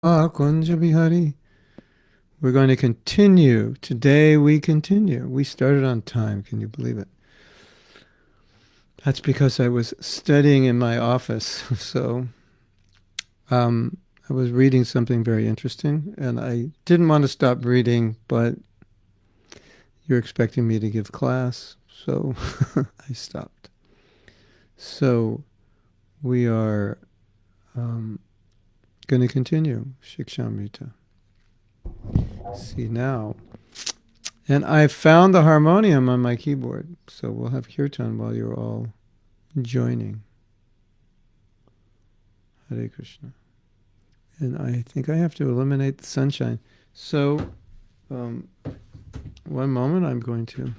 Kunja Bihari. We're going to continue. Today we continue. We started on time. Can you believe it? That's because I was studying in my office. So I was reading something very interesting, and I didn't want to stop reading, but you're expecting me to give class, so I stopped. So we are going to continue Shikshamrita. See now. And I found the harmonium on my keyboard, so we'll have kirtan while you're all joining. Hare Krishna. And I think I have to eliminate the sunshine. So, one moment, I'm going to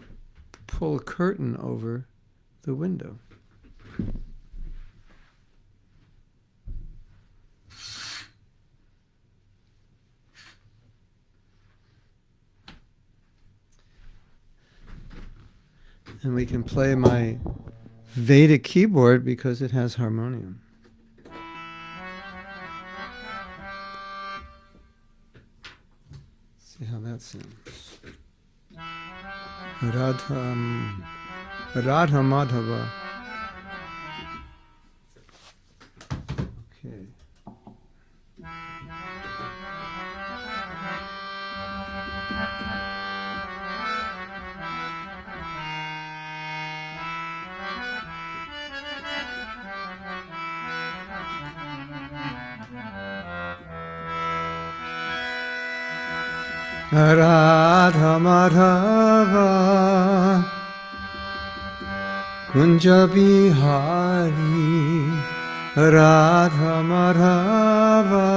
pull a curtain over the window. And we can play my Vedic keyboard because it has harmonium. See how that sounds. Radha Madhava. Okay. Radha Madhava Kunja Bihari Radha Madhava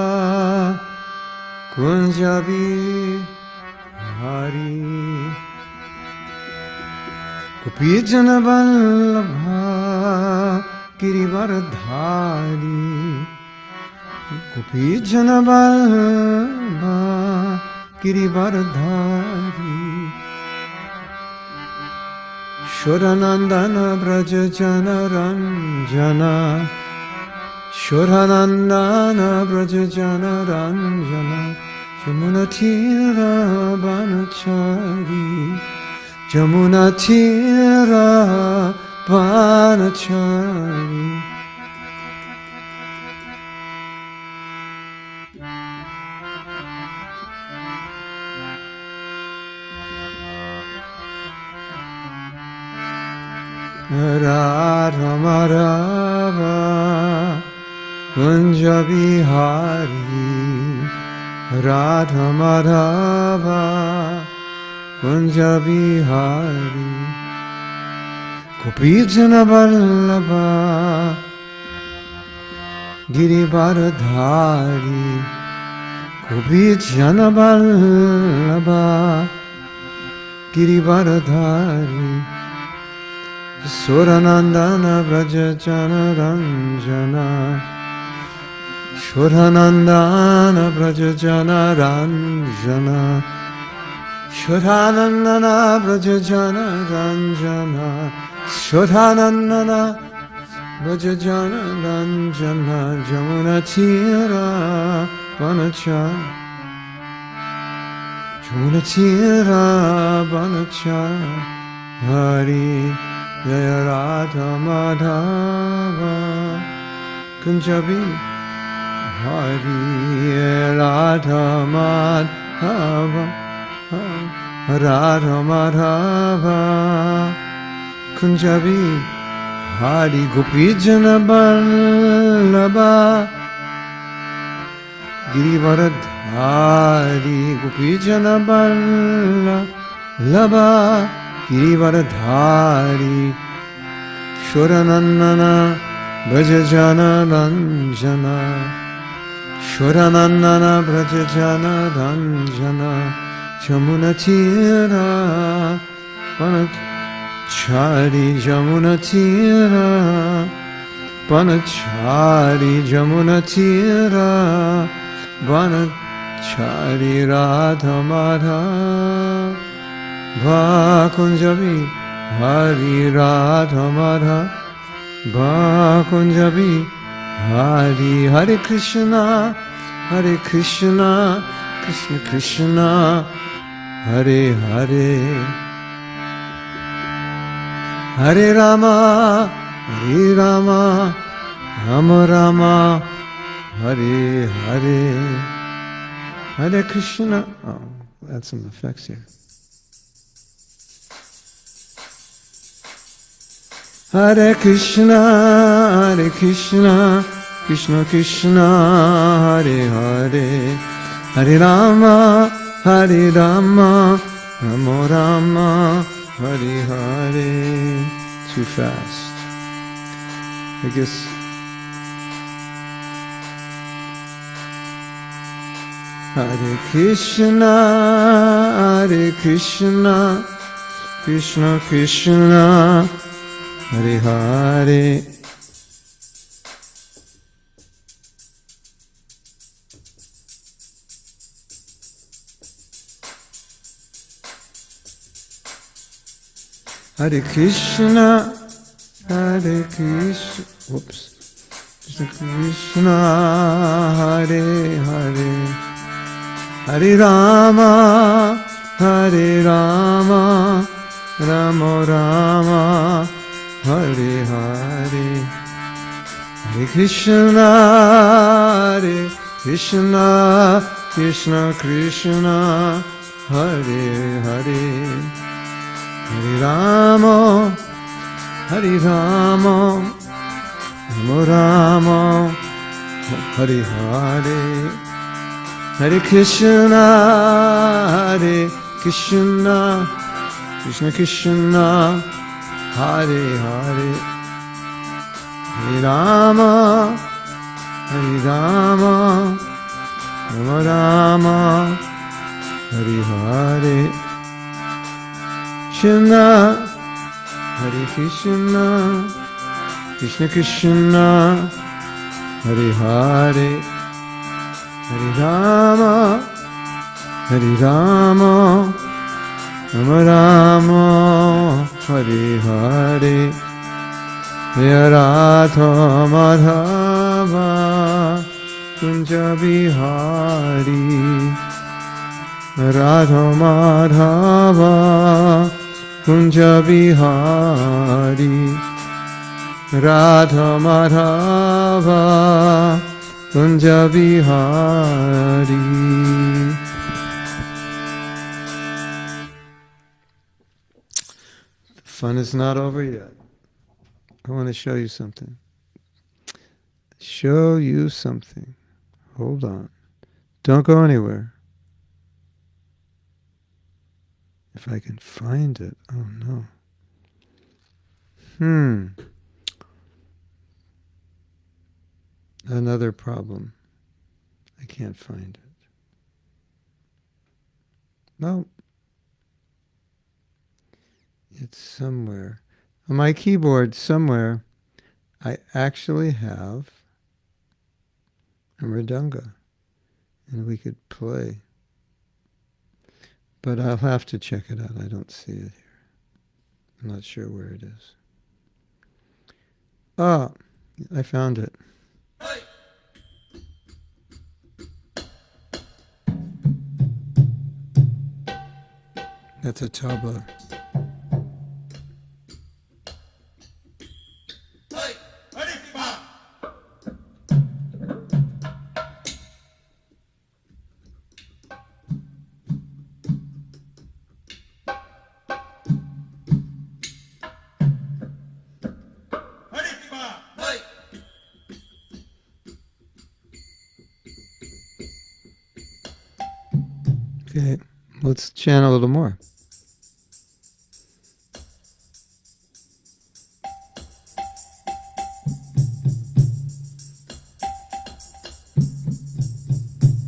Kunja Bihari Gopijana Vallabha Girivardhari Gopijana Vallabha Girivardhari Shoranandana Brajajana Ranjana Shoranandana Brajajana Ranjana Jamunatira Banachari Jamunatira Banachari Radha Madhava Kunja Bihari Radha Madhava Kunja Bihari Gopijana Vallabha Girivardhari Gopijana Vallabha Girivardhari Suranandana Brajajana Ranjana Suranandana Brajajana Ranjana Suranandana Brajajana Ranjana Suranandana Brajajana Ranjana Jamunatira Banachari Jamunatira Banachari Hari Jaya Radha Madhava Kunja Bihari Radha Madhava Radha Madhava Kunja Bihari Gopijana Vallabha Girivardhari Gopijana Vallabha Girivardhari Shoranandana Brajajana Ranjana Shoranandana Brajajana Ranjana Jamunatira Banachari Jamunatira Banachari Jamunatira Banachari Radha Madhava Kunja Bihari Radha Madhava Kunja Bihari Hare Krishna Hare Krishna, Krishna Krishna, Hare Hare, Hare Rama, Hare Rama, Rama Rama, Hare Hare, Hare Krishna. Oh, add some effects here. Hare Krishna, Krishna Krishna, Hare Hare, Hare Rama, Rama Rama, Hare Hare. Too fast. I guess. Hare Krishna, Krishna Krishna, Hare Hare. Hare Krishna, whoops. Krishna Krishna, Hare Hare, Hare Rama, Rama Rama, Hare Hare, Hare Krishna, Krishna Krishna, Hare Hare, Hare Rama, Rama Rama, Hare Hare, Hare Krishna, Krishna Krishna, Hare Hare, Hare Rama, Rama Rama, Hare Hare, Krishna, Hare Krishna, Krishna Krishna, Hare Hare, Hare Rama, Rama Rama, Hare Hare, Hare Radha Madhava, Kunja Bihari, Radha Madhava, Kunja Bihari, Radha Madhava, Kunja Bihari. The fun is not over yet. I want to show you something. Hold on. Don't go anywhere. If I can find it. Oh no. Another problem. I can't find it. No. It's somewhere. On my keyboard somewhere, I actually have a mridanga. And we could play. But I'll have to check it out. I don't see it here. I'm not sure where it is. Ah, I found it. That's a tabla. Okay, let's chant a little more.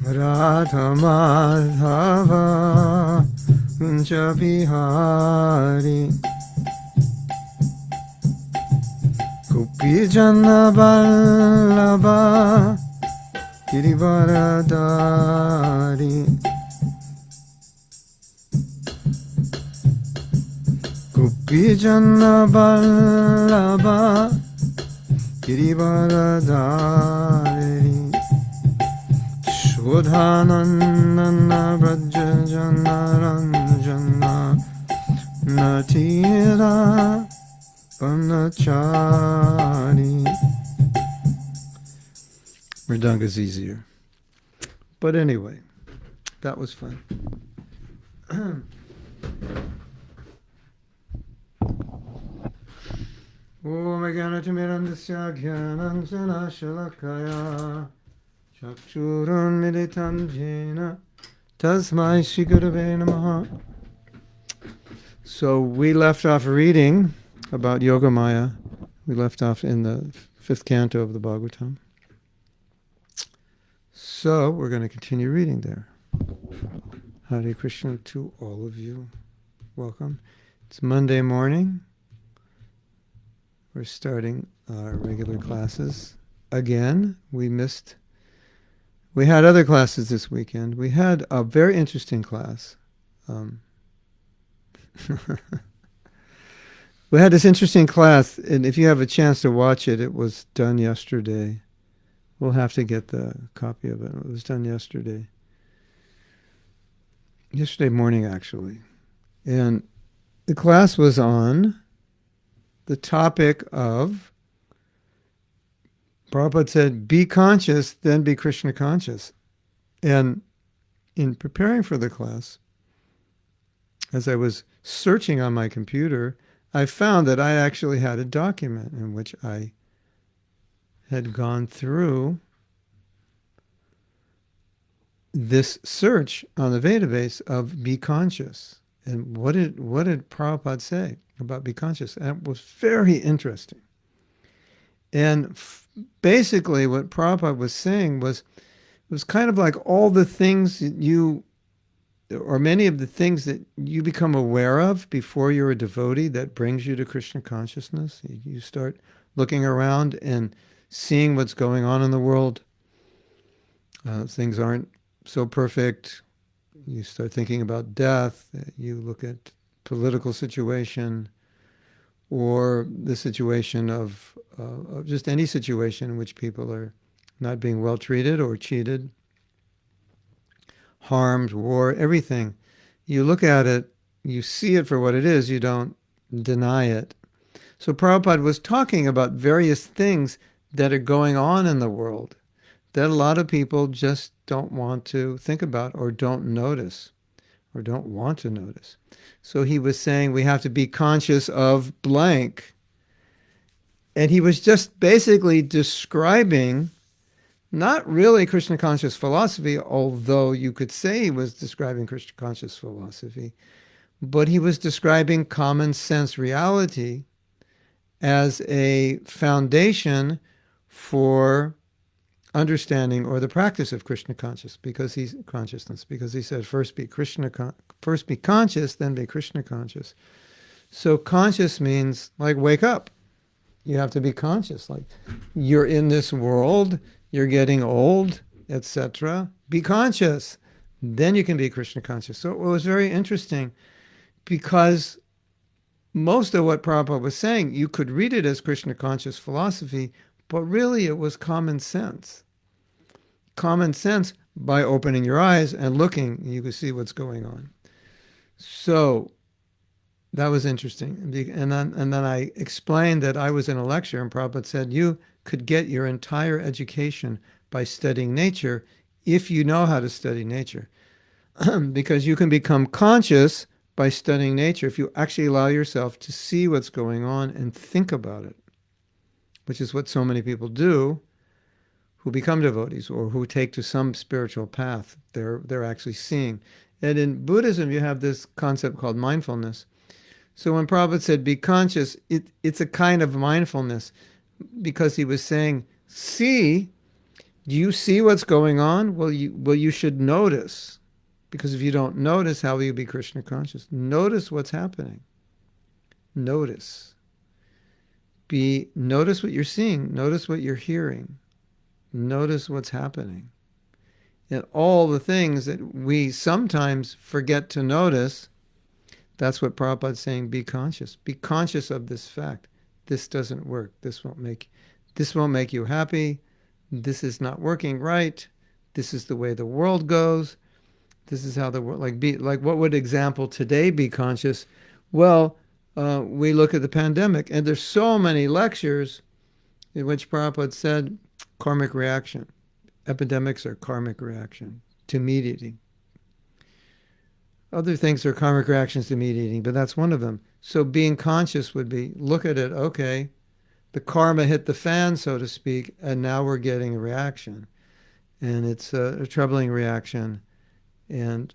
Radha Madhava Kunja Bihari Gopi Jana Vallabha Girivaradari Gopi Jana Vallabha Girivaradari Godhanandana Vrajajana Ranjana Natira Panachari. Mridanga's easier. But anyway, that was fun. Om Gyanatimirandasya Gyanansana Shalakaya Chakshurun Militam Jena Tasmai Shri Gurave Namaha. So we left off reading about Yogamaya. We left off in the 5th canto of the Bhagavatam. So we're going to continue reading there. Hare Krishna to all of you. Welcome. It's Monday morning. We're starting our regular classes again. We had other classes this weekend. We had a very interesting class. We had this interesting class, and if you have a chance to watch it, it was done yesterday. We'll have to get the copy of it. It was done yesterday. Yesterday morning, actually. And the class was on the topic of, Prabhupada said, be conscious, then be Krishna conscious. And in preparing for the class, as I was searching on my computer, I found that I actually had a document in which I had gone through this search on the database of be conscious. And what did Prabhupada say about be conscious? And it was very interesting. And basically what Prabhupada was saying was, it was kind of like all the things that or many of the things that you become aware of before you're a devotee that brings you to Krishna consciousness. You start looking around and seeing what's going on in the world. Things aren't so perfect. You start thinking about death. You look at political situation, or the situation of just any situation in which people are not being well treated or cheated, harmed, war, everything. You look at it, you see it for what it is, you don't deny it. So Prabhupada was talking about various things that are going on in the world that a lot of people just don't want to think about or don't notice or don't want to notice. So he was saying we have to be conscious of blank. And he was just basically describing not really Krishna conscious philosophy, although you could say he was describing Krishna conscious philosophy, but he was describing common sense reality as a foundation for understanding or the practice of Krishna consciousness, because he said first be conscious, then be Krishna conscious. So conscious means like wake up. You have to be conscious, like you're in this world, you're getting old, etc. Be conscious. Then you can be Krishna conscious. So it was very interesting because most of what Prabhupada was saying, you could read it as Krishna conscious philosophy, but really it was common sense. Common sense by opening your eyes and looking, you can see what's going on. So that was interesting. And then I explained that I was in a lecture and Prabhupada said, you could get your entire education by studying nature if you know how to study nature. Because you can become conscious by studying nature if you actually allow yourself to see what's going on and think about it, which is what so many people do who become devotees or who take to some spiritual path. They're actually seeing. And in Buddhism, you have this concept called mindfulness. So when Prabhupada said, be conscious, it's a kind of mindfulness because he was saying, see, do you see what's going on? Well, you should notice. Because if you don't notice, how will you be Krishna conscious? Notice what's happening. Notice. Notice what you're seeing. Notice what you're hearing. Notice what's happening. And all the things that we sometimes forget to notice, that's what Prabhupada's saying, be conscious. Be conscious of this fact. This doesn't work. This won't make you happy. This is not working right. This is the way the world goes. This is how the world, like what would example today be conscious? Well, we look at the pandemic, and there's so many lectures in which Prabhupada said karmic reaction. Epidemics are karmic reaction to meat eating. Other things are karmic reactions to meat eating, but that's one of them. So being conscious would be, look at it, okay, the karma hit the fan, so to speak, and now we're getting a reaction. And it's a troubling reaction and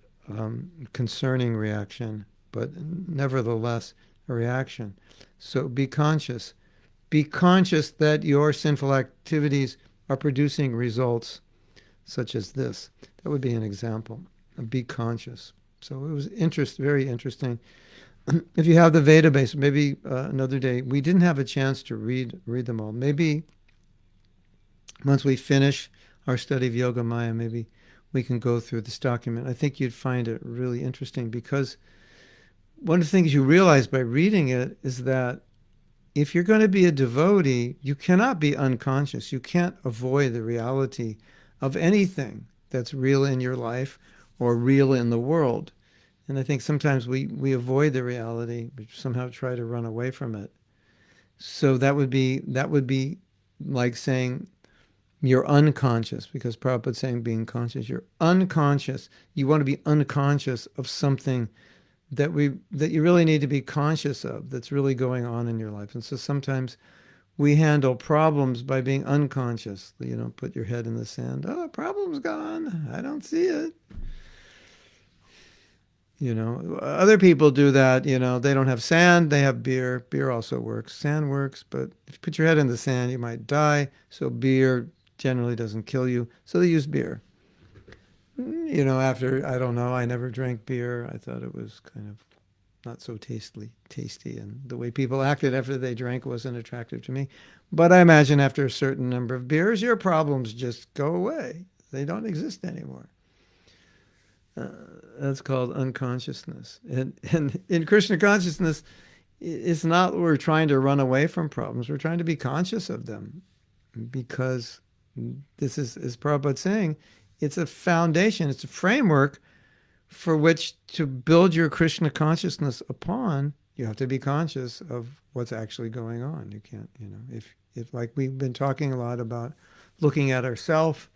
concerning reaction, but nevertheless a reaction. So be conscious. Be conscious that your sinful activities are producing results such as this. That would be an example. Be conscious. So it was very interesting. If you have the Veda base, maybe another day. We didn't have a chance to read them all. Maybe once we finish our study of Yoga Maya, maybe we can go through this document. I think you'd find it really interesting because one of the things you realize by reading it is that if you're going to be a devotee, you cannot be unconscious. You can't avoid the reality of anything that's real in your life or real in the world. And I think sometimes we avoid the reality, we somehow try to run away from it. So that would be like saying you're unconscious, because Prabhupada's saying being conscious. You're unconscious. You want to be unconscious of something that you really need to be conscious of, that's really going on in your life. And so sometimes we handle problems by being unconscious. You know, put your head in the sand. Oh, problem's gone. I don't see it. You know, other people do that. You know, they don't have sand, they have beer. Beer also works. Sand works, but if you put your head in the sand, you might die. So beer generally doesn't kill you. So they use beer. You know, after, I don't know, I never drank beer. I thought it was kind of not so tasty, and the way people acted after they drank wasn't attractive to me. But I imagine after a certain number of beers, your problems just go away. They don't exist anymore. That's called unconsciousness. And in Krishna consciousness, it's not that we're trying to run away from problems. We're trying to be conscious of them, because this is, as Prabhupada's saying, it's a foundation, it's a framework for which to build your Krishna consciousness upon. You have to be conscious of what's actually going on. You can't, you know, if like we've been talking a lot about looking at ourselves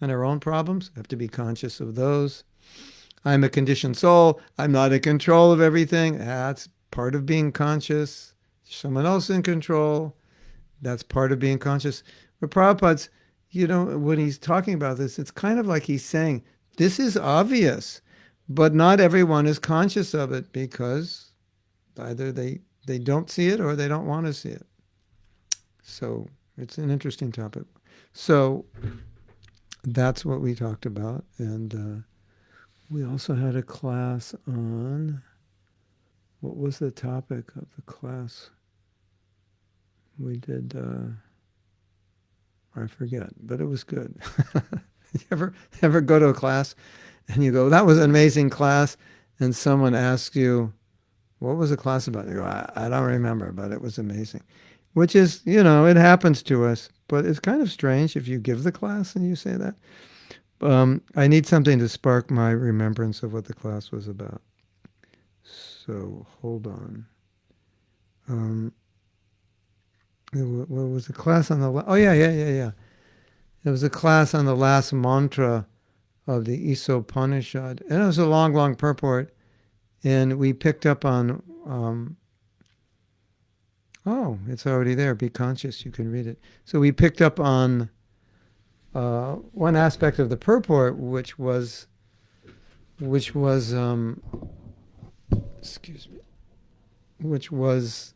and our own problems, have to be conscious of those. I'm a conditioned soul. I'm not in control of everything. That's part of being conscious. Someone else in control. That's part of being conscious. But Prabhupada's, you know, when he's talking about this, it's kind of like he's saying, this is obvious, but not everyone is conscious of it, because either they don't see it or they don't want to see it. So it's an interesting topic. So that's what we talked about. And we also had a class on, what was the topic of the class? We did, I forget, but it was good. You ever go to a class and you go, that was an amazing class, and someone asks you, what was the class about? You go, I don't remember, but it was amazing. Which is, you know, it happens to us, but it's kind of strange if you give the class and you say that. I need something to spark my remembrance of what the class was about. So hold on. What was the class on the? Oh yeah. There was a class on the last mantra of the Isopanishad, and it was a long purport, and we picked up on. Oh, it's already there. Be conscious. You can read it. So we picked up on one aspect of the purport, which was, excuse me, which was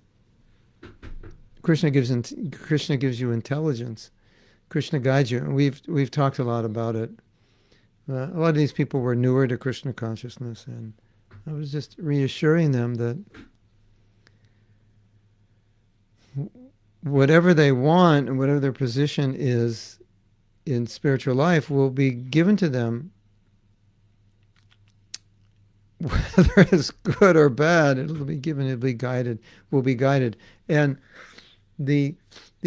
Krishna gives you intelligence. Krishna guides you, and we've talked a lot about it. A lot of these people were newer to Krishna consciousness, and I was just reassuring them that whatever they want and whatever their position is in spiritual life will be given to them, whether it's good or bad. It'll be given. It'll be guided. Will be guided. And the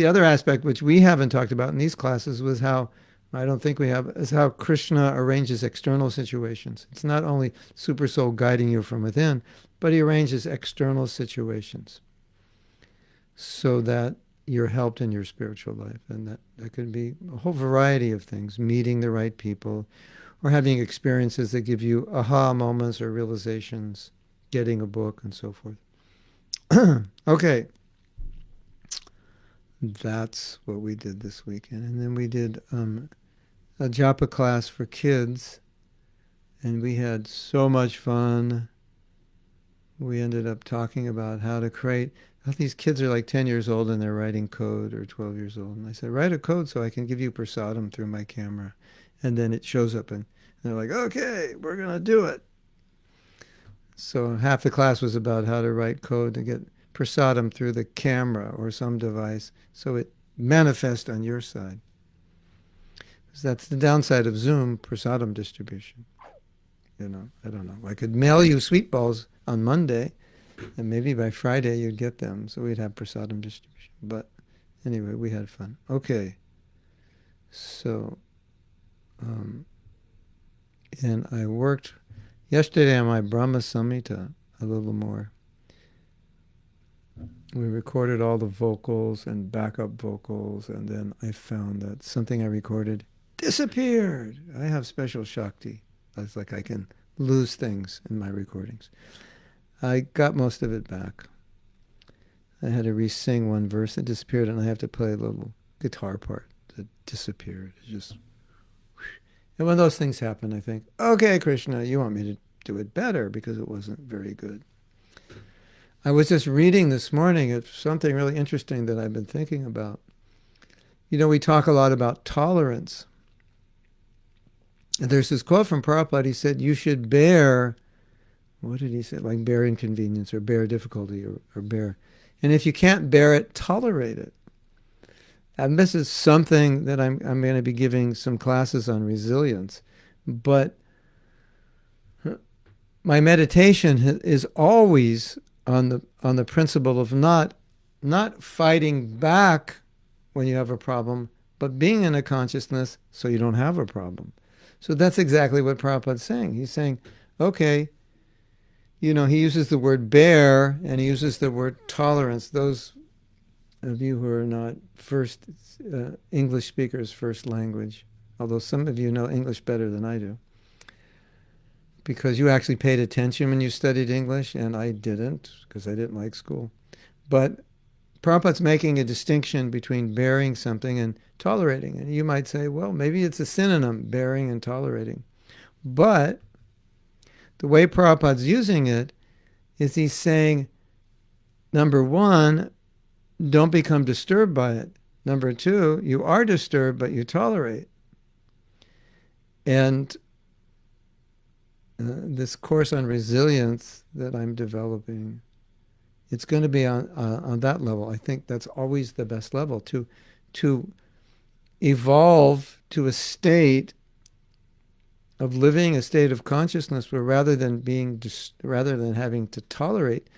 other aspect, which we haven't talked about in these classes, was how I don't think we have. It's how Krishna arranges external situations. It's not only Super Soul guiding you from within, but he arranges external situations so that you're helped in your spiritual life. And that could be a whole variety of things, meeting the right people, or having experiences that give you aha moments or realizations, getting a book, and so forth. Okay. That's what we did this weekend. And then we did a japa class for kids, and we had so much fun. We ended up talking about how to create. These kids are like 10 years old and they're writing code, or 12 years old. And I said, write a code so I can give you prasadam through my camera. And then it shows up and they're like, okay, we're going to do it. So half the class was about how to write code to get prasadam through the camera or some device so it manifests on your side. Because that's the downside of Zoom, prasadam distribution. I don't know. I could mail you sweet balls on Monday, and maybe by Friday you'd get them, so we'd have prasadam distribution. But anyway, we had fun. Okay. So, and I worked yesterday on my Brahma Samhita a little more. We recorded all the vocals and backup vocals, and then I found that something I recorded disappeared. I have special Shakti. It's like I can lose things in my recordings. I got most of it back. I had to re-sing one verse that disappeared, and I have to play a little guitar part that disappeared. It just, and when those things happen, I think, okay, Krishna, you want me to do it better because it wasn't very good. I was just reading this morning of something really interesting that I've been thinking about. We talk a lot about tolerance. And there's this quote from Prabhupada. He said, you should bear, what did he say? Like bear inconvenience or bear difficulty or bear. And if you can't bear it, tolerate it. And this is something that I'm going to be giving some classes on resilience. But my meditation is always on the principle of not fighting back when you have a problem, but being in a consciousness so you don't have a problem. So that's exactly what Prabhupada's saying. He's saying, okay, he uses the word bear and he uses the word tolerance. Those of you who are not first English speakers, first language, although some of you know English better than I do, because you actually paid attention when you studied English, and I didn't, because I didn't like school. But Prabhupada's making a distinction between bearing something and tolerating. And you might say, well, maybe it's a synonym, bearing and tolerating. But the way Prabhupada's using it is he's saying, number one, don't become disturbed by it. Number two, you are disturbed, but you tolerate. And this course on resilience that I'm developing, it's going to be on that level. I think that's always the best level, to evolve to a state of living, a state of consciousness where rather than having to tolerate,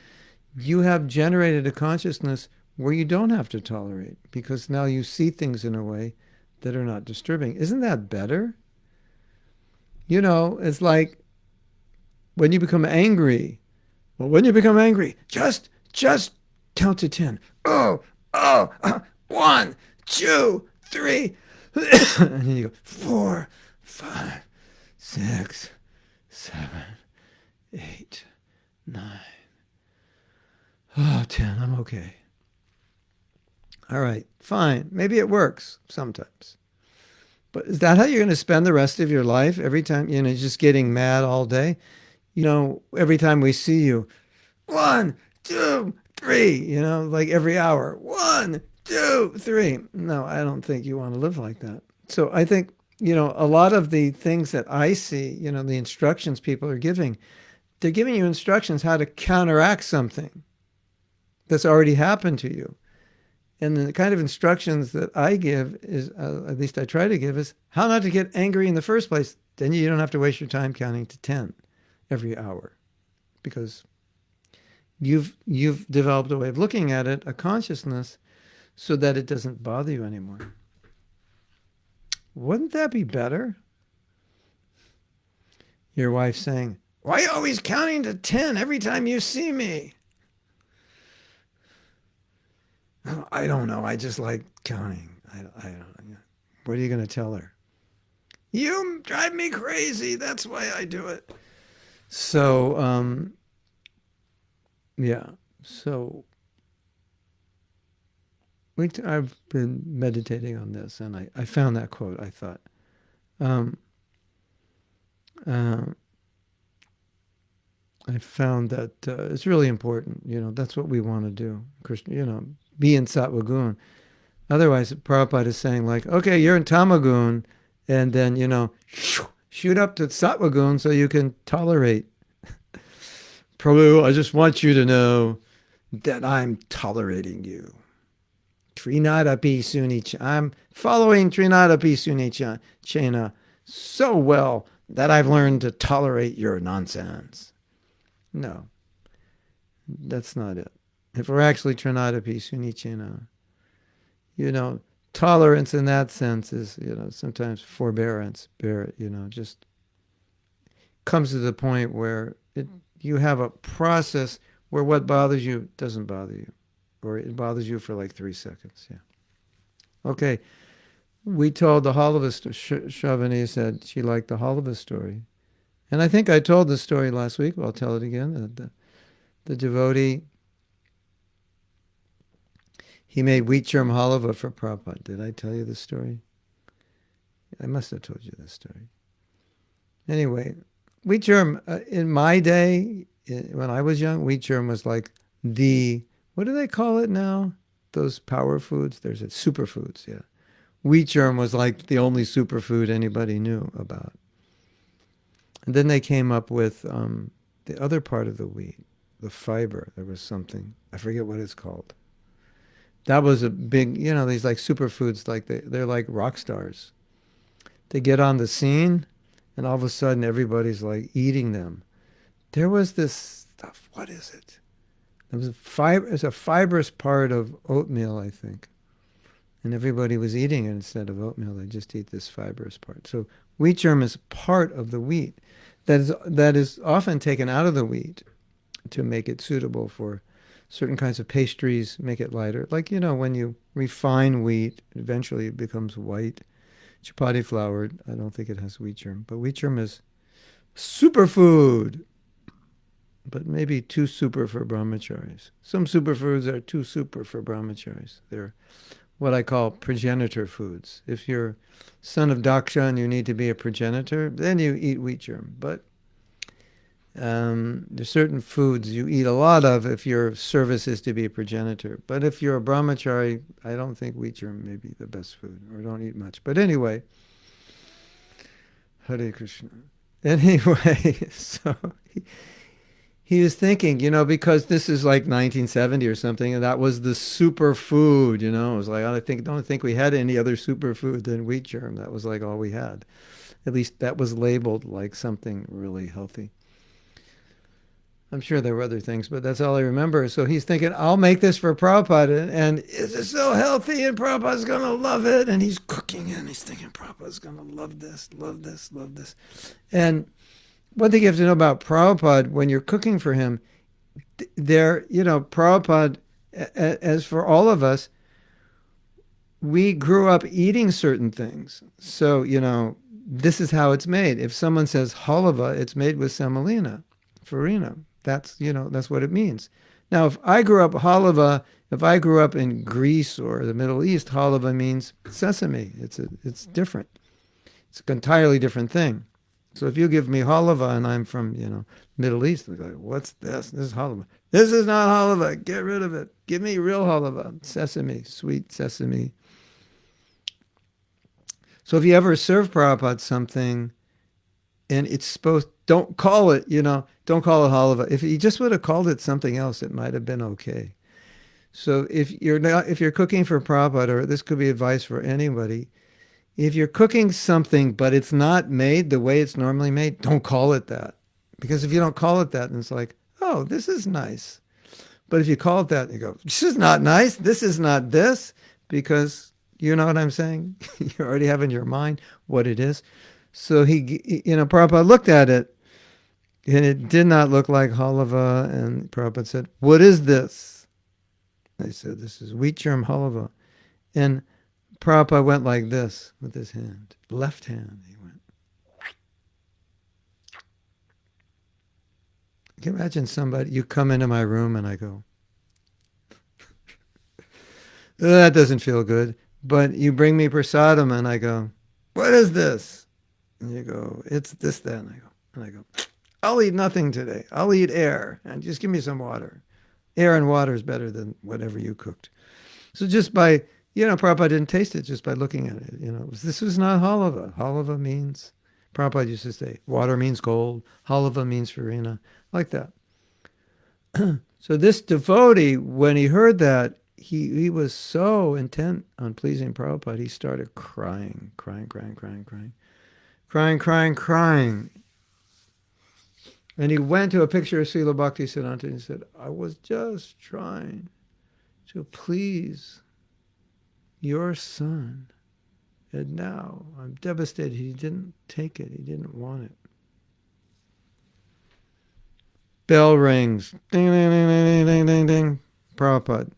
you have generated a consciousness where you don't have to tolerate, because now you see things in a way that are not disturbing. Isn't that better? It's like when you become angry. Well, when you become angry, just count to 10. 1, 2, 3. And then you go 4, 5, 6, 7, 8, 9. 10. I'm okay. All right, fine. Maybe it works sometimes. But is that how you're going to spend the rest of your life? Every time, just getting mad all day? Every time we see you, 1, 2, 3, like every hour, 1, 2, 3. No, I don't think you want to live like that. So I think, a lot of the things that I see, the instructions people are giving, they're giving you instructions how to counteract something that's already happened to you. And the kind of instructions that I give is, at least I try to give, is how not to get angry in the first place. Then you don't have to waste your time counting to 10 every hour, because you've developed a way of looking at it, a consciousness, so that it doesn't bother you anymore. Wouldn't that be better? Your wife saying, why are you always counting to 10 every time you see me? "Oh, I don't know. I just like counting. I don't. What are you going to tell her? You drive me crazy. That's why I do it. So, yeah. So I've been meditating on this, and I found that quote. I thought, um, uh, I found that it's really important. That's what we want to do. Krishna, be in sattva gun. Otherwise, Prabhupada is saying like, okay, you're in tamagun, and then shoot up to sattva gun so you can tolerate. Prabhu, I just want you to know that I'm tolerating you. Trinadapi Sunicha. I'm following Trinadapi Sunicha Chena so well that I've learned to tolerate your nonsense. No, that's not it. If we're actually Trinadapi Sunichena, tolerance in that sense is, sometimes forbearance, just comes to the point where you have a process where what bothers you doesn't bother you, or it bothers you for like 3 seconds. Yeah. Okay. We told the halwa story. Shavani said she liked the halwa story. And I think I told the story last week, but I'll tell it again. The devotee, he made wheat germ halwa for Prabhupada. Did I tell you the story? I must have told you this story. Anyway, wheat germ, in my day, when I was young, wheat germ was like what do they call it now? Those power foods? There's superfoods, yeah. Wheat germ was like the only superfood anybody knew about. And then they came up with the other part of the wheat, the fiber. There was something, I forget what it's called. That was a big, these like superfoods, like they're like rock stars. They get on the scene, and all of a sudden everybody's like eating them. There was this stuff, what is it? It was it's a fibrous part of oatmeal, I think. And everybody was eating it instead of oatmeal. They just eat this fibrous part. So wheat germ is part of the wheat that is often taken out of the wheat to make it suitable for certain kinds of pastries, make it lighter. Like, when you refine wheat, eventually it becomes white. Chapati flour, I don't think it has wheat germ. But wheat germ is superfood. But maybe too super for brahmacharis. Some superfoods are too super for brahmacharis. They're what I call progenitor foods. If you're son of Daksha and you need to be a progenitor, then you eat wheat germ. But there's certain foods you eat a lot of if your service is to be a progenitor. But if you're a brahmachari, I don't think wheat germ may be the best food, or don't eat much. But anyway, Hare Krishna. Anyway, so he was thinking, because this is like 1970 or something, and that was the superfood, It was like, don't think we had any other superfood than wheat germ. That was like all we had. At least that was labeled like something really healthy. I'm sure there were other things, but that's all I remember. So he's thinking, I'll make this for Prabhupada, and is it so healthy, and Prabhupada's going to love it? And he's cooking it, and he's thinking, Prabhupada's going to love this, love this, love this. And one thing you have to know about Prabhupada, when you're cooking for him, Prabhupada, as for all of us, we grew up eating certain things. So, this is how it's made. If someone says halwa, it's made with semolina, farina. That's what it means. Now, if I grew up in Greece or the Middle East, halwa means sesame. It's different. It's an entirely different thing. So if you give me halwa and I'm from, Middle East, they're like, what's this? This is halwa. This is not halwa. Get rid of it. Give me real halwa. Sesame, sweet sesame. So if you ever serve Prabhupada something and it's don't call it halwa. If he just would have called it something else, it might have been okay. So if you're cooking for Prabhupada, or this could be advice for anybody, if you're cooking something but it's not made the way it's normally made, don't call it that. Because if you don't call it that, then it's like, oh, this is nice. But if you call it that, you go, this is not nice, this is not this, because You know what I'm saying? You already have in your mind what it is. So Prabhupada looked at it, and it did not look like halava. And Prabhupada said, "What is this?" I said, "This is wheat germ halava." And Prabhupada went like this with his hand, left hand. He went. Can you imagine somebody? You come into my room, and I go, "That doesn't feel good." But you bring me prasadam, and I go, "What is this?" And you go, "It's this, that." And I go, "I'll eat nothing today. I'll eat air, and just give me some water. Air and water is better than whatever you cooked." So just by, Prabhupada didn't taste it just by looking at it. This was not halava. Halava means, Prabhupada used to say, water means cold. Halava means farina, like that. So this devotee, when he heard that, he was so intent on pleasing Prabhupada, he started crying, crying, crying, crying, crying, crying, crying, crying. And he went to a picture of Srila Bhaktisiddhanta and he said, "I was just trying to please your son. And now I'm devastated. He didn't take it. He didn't want it." Bell rings. Ding, ding, ding, ding, ding, ding, ding. Prabhupada.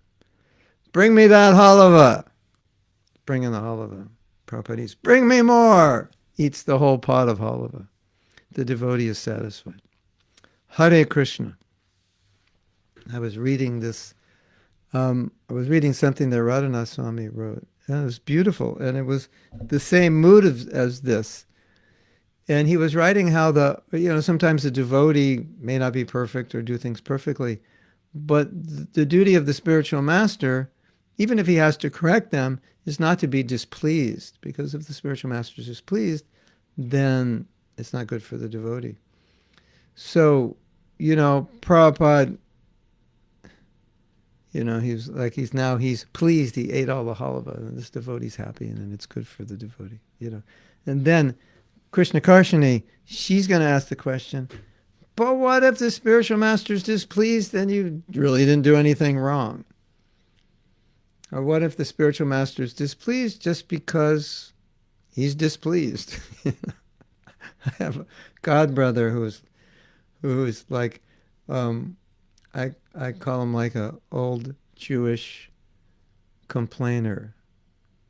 "Bring me that halava." Bring in the halava. Prabhupada eats. "Bring me more." Eats the whole pot of halava. The devotee is satisfied. Hare Krishna. I was reading this. I was reading something that Radhanath Swami wrote. And it was beautiful. And it was the same mood as this. And he was writing how sometimes the devotee may not be perfect or do things perfectly. But the duty of the spiritual master, even if he has to correct them, is not to be displeased. Because if the spiritual master is displeased, then it's not good for the devotee. So, Prabhupada, he's pleased he ate all the halava, and this devotee's happy, and then it's good for the devotee, And then Krishna Karshini, she's going to ask the question, but what if the spiritual master's displeased and you really didn't do anything wrong? Or what if the spiritual master's displeased just because he's displeased? I have a godbrother who's like, I call him like a old Jewish complainer.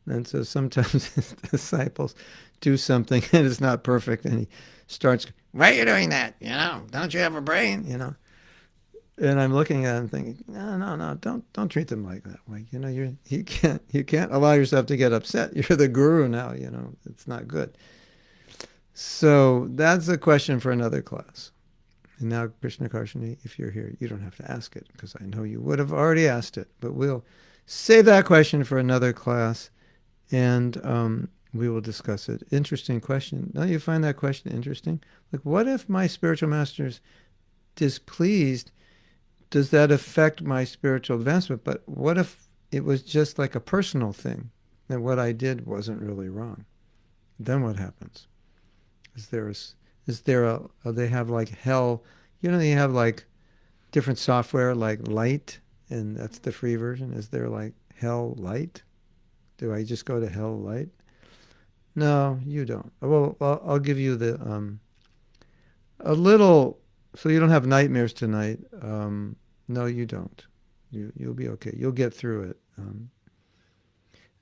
And so sometimes his disciples do something and it's not perfect, and he starts, "Why are you doing that? Don't you have a brain? And I'm looking at him thinking, no, don't treat them like that. Like, you can't allow yourself to get upset. You're the guru now. It's not good. So that's a question for another class. And now, Krishna Karshini, if you're here, you don't have to ask it because I know you would have already asked it. But we'll save that question for another class, and we will discuss it. Interesting question. Don't you find that question interesting? Like, what if my spiritual master's displeased? Does that affect my spiritual advancement? But what if it was just like a personal thing, and what I did wasn't really wrong? Then what happens? They have like hell, they have like different software like Light, and that's the free version. Is there like Hell Light? Do I just go to Hell Light? No, you don't. Well, I'll give you a little, so you don't have nightmares tonight. No, you don't. You'll be okay. You'll get through it.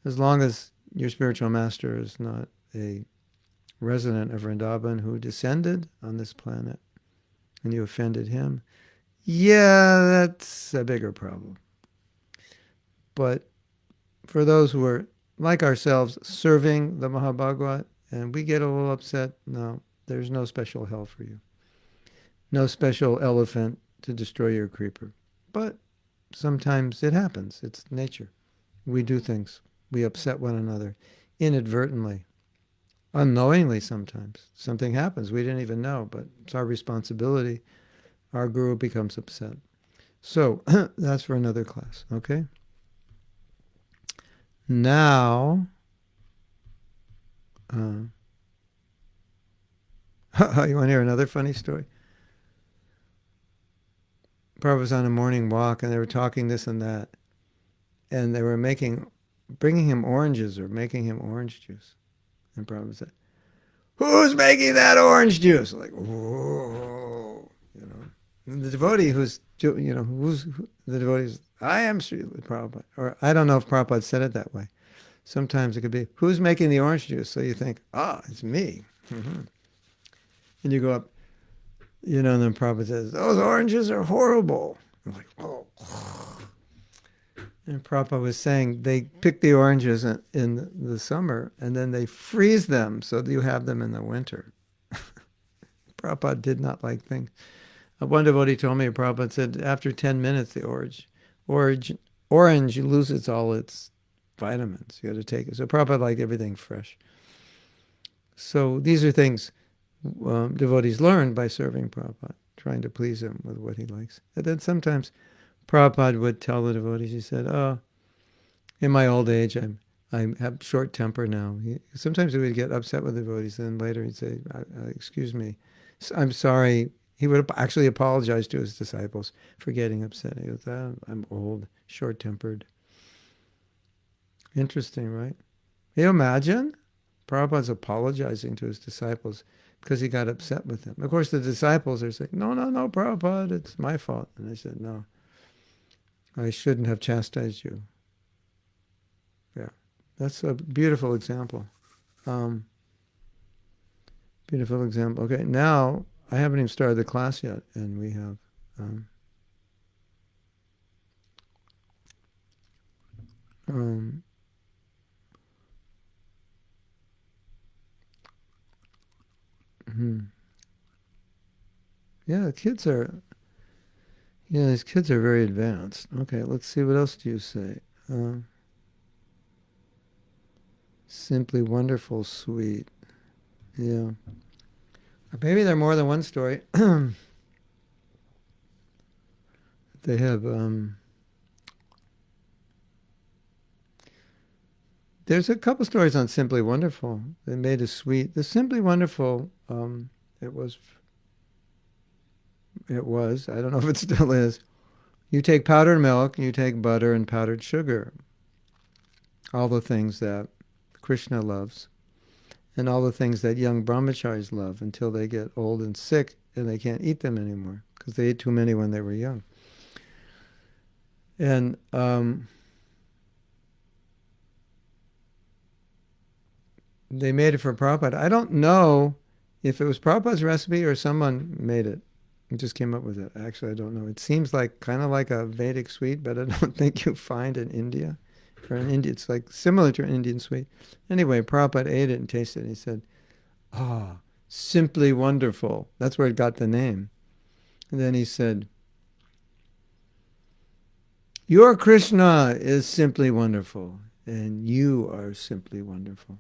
As long as your spiritual master is not a resident of Vrindavan who descended on this planet and you offended him, yeah, that's a bigger problem. But for those who are, like ourselves, serving the Mahabhagavad, and we get a little upset, no, there's no special hell for you. No special elephant to destroy your creeper. But sometimes it happens. It's nature. We do things. We upset one another inadvertently. Unknowingly sometimes. Something happens. We didn't even know, but it's our responsibility. Our guru becomes upset. So that's for another class, okay? Now, you want to hear another funny story? Prabhupada was on a morning walk, and they were talking this and that, and they were making bringing him oranges or making him orange juice. And Prabhupada said, "Who's making that orange juice?" Like, whoa, you know. And the devotee who's the devotee? I am Srila Prabhupada. Or I don't know if Prabhupada said it that way. Sometimes it could be, "Who's making the orange juice?" So you think, it's me. Mm-hmm. And you go up, and then Prabhupada says, "Those oranges are horrible." I'm like, oh. And Prabhupada was saying they pick the oranges in the summer and then they freeze them so that you have them in the winter. Prabhupada did not like things. One devotee told me, Prabhupada said, after 10 minutes, the orange loses all its vitamins. You got to take it. So Prabhupada liked everything fresh. So these are things devotees learn by serving Prabhupada, trying to please him with what he likes. And then sometimes Prabhupada would tell the devotees, he said, in my old age, I have short temper now. Sometimes he would get upset with the devotees, and then later he'd say, excuse me, I'm sorry. He would actually apologize to his disciples for getting upset. He goes, I'm old, short-tempered. Interesting, right? Can you imagine? Prabhupada's apologizing to his disciples because he got upset with them. Of course, the disciples are saying, no, Prabhupada, it's my fault. And I said, no, I shouldn't have chastised you. Yeah, that's a beautiful example. Beautiful example. Okay, now I haven't even started the class yet, and we have yeah, these kids are very advanced. Okay, let's see, what else do you say? Simply wonderful, sweet. Yeah. Maybe there are more than one story. They have, there's a couple stories on Simply Wonderful. They made a sweet. The Simply Wonderful, it was, I don't know if it still is. You take powdered milk, you take butter and powdered sugar. All the things that Krishna loves. And all the things that young brahmacharis love until they get old and sick and they can't eat them anymore because they ate too many when they were young. And they made it for Prabhupada. I don't know if it was Prabhupada's recipe or someone made it and just came up with it. Actually, I don't know. It seems like kind of like a Vedic sweet, but I don't think you find in India. Or in India, it's like similar to an Indian sweet. Anyway, Prabhupada ate it and tasted it, and he said, simply wonderful. That's where it got the name. And then he said, your Krishna is simply wonderful, and you are simply wonderful.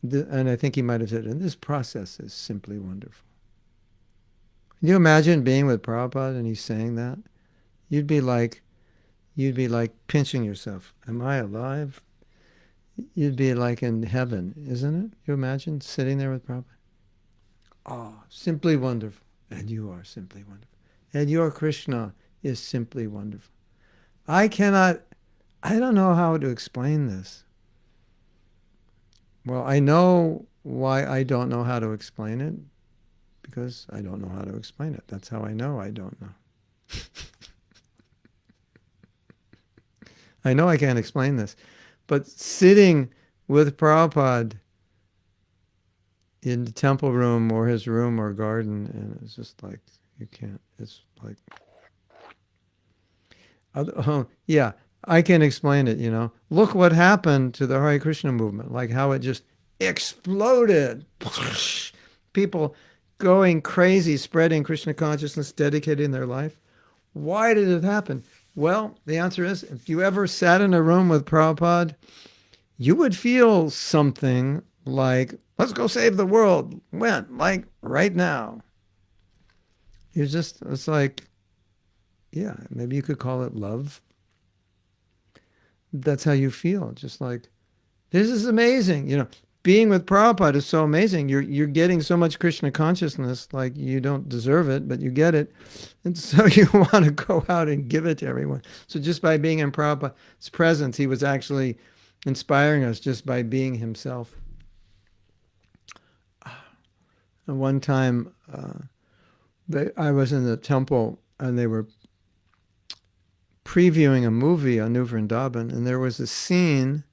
And I think he might have said, and this process is simply wonderful. Can you imagine being with Prabhupada and he's saying that? You'd be like pinching yourself. Am I alive? You'd be like in heaven, isn't it? You imagine sitting there with Prabhupada? Simply wonderful. And you are simply wonderful. And your Krishna is simply wonderful. I don't know how to explain this. Well, I know why I don't know how to explain it, because I don't know how to explain it. That's how I know I don't know. I know I can't explain this, but sitting with Prabhupada in the temple room or his room or garden, and it's just like, you can't, it's like, yeah, I can explain it, Look what happened to the Hare Krishna movement, like how it just exploded. People going crazy, spreading Krishna consciousness, dedicating their life. Why did it happen? Well, the answer is, if you ever sat in a room with Prabhupada, you would feel something like, let's go save the world. When? Like right now. It's like, yeah, maybe you could call it love. That's how you feel. Just like, this is amazing. Being with Prabhupada is so amazing. You're getting so much Krishna consciousness, like you don't deserve it, but you get it. And so you want to go out and give it to everyone. So just by being in Prabhupada's presence, he was actually inspiring us just by being himself. And one time, I was in the temple and they were previewing a movie on New Vrindavan, and there was a scene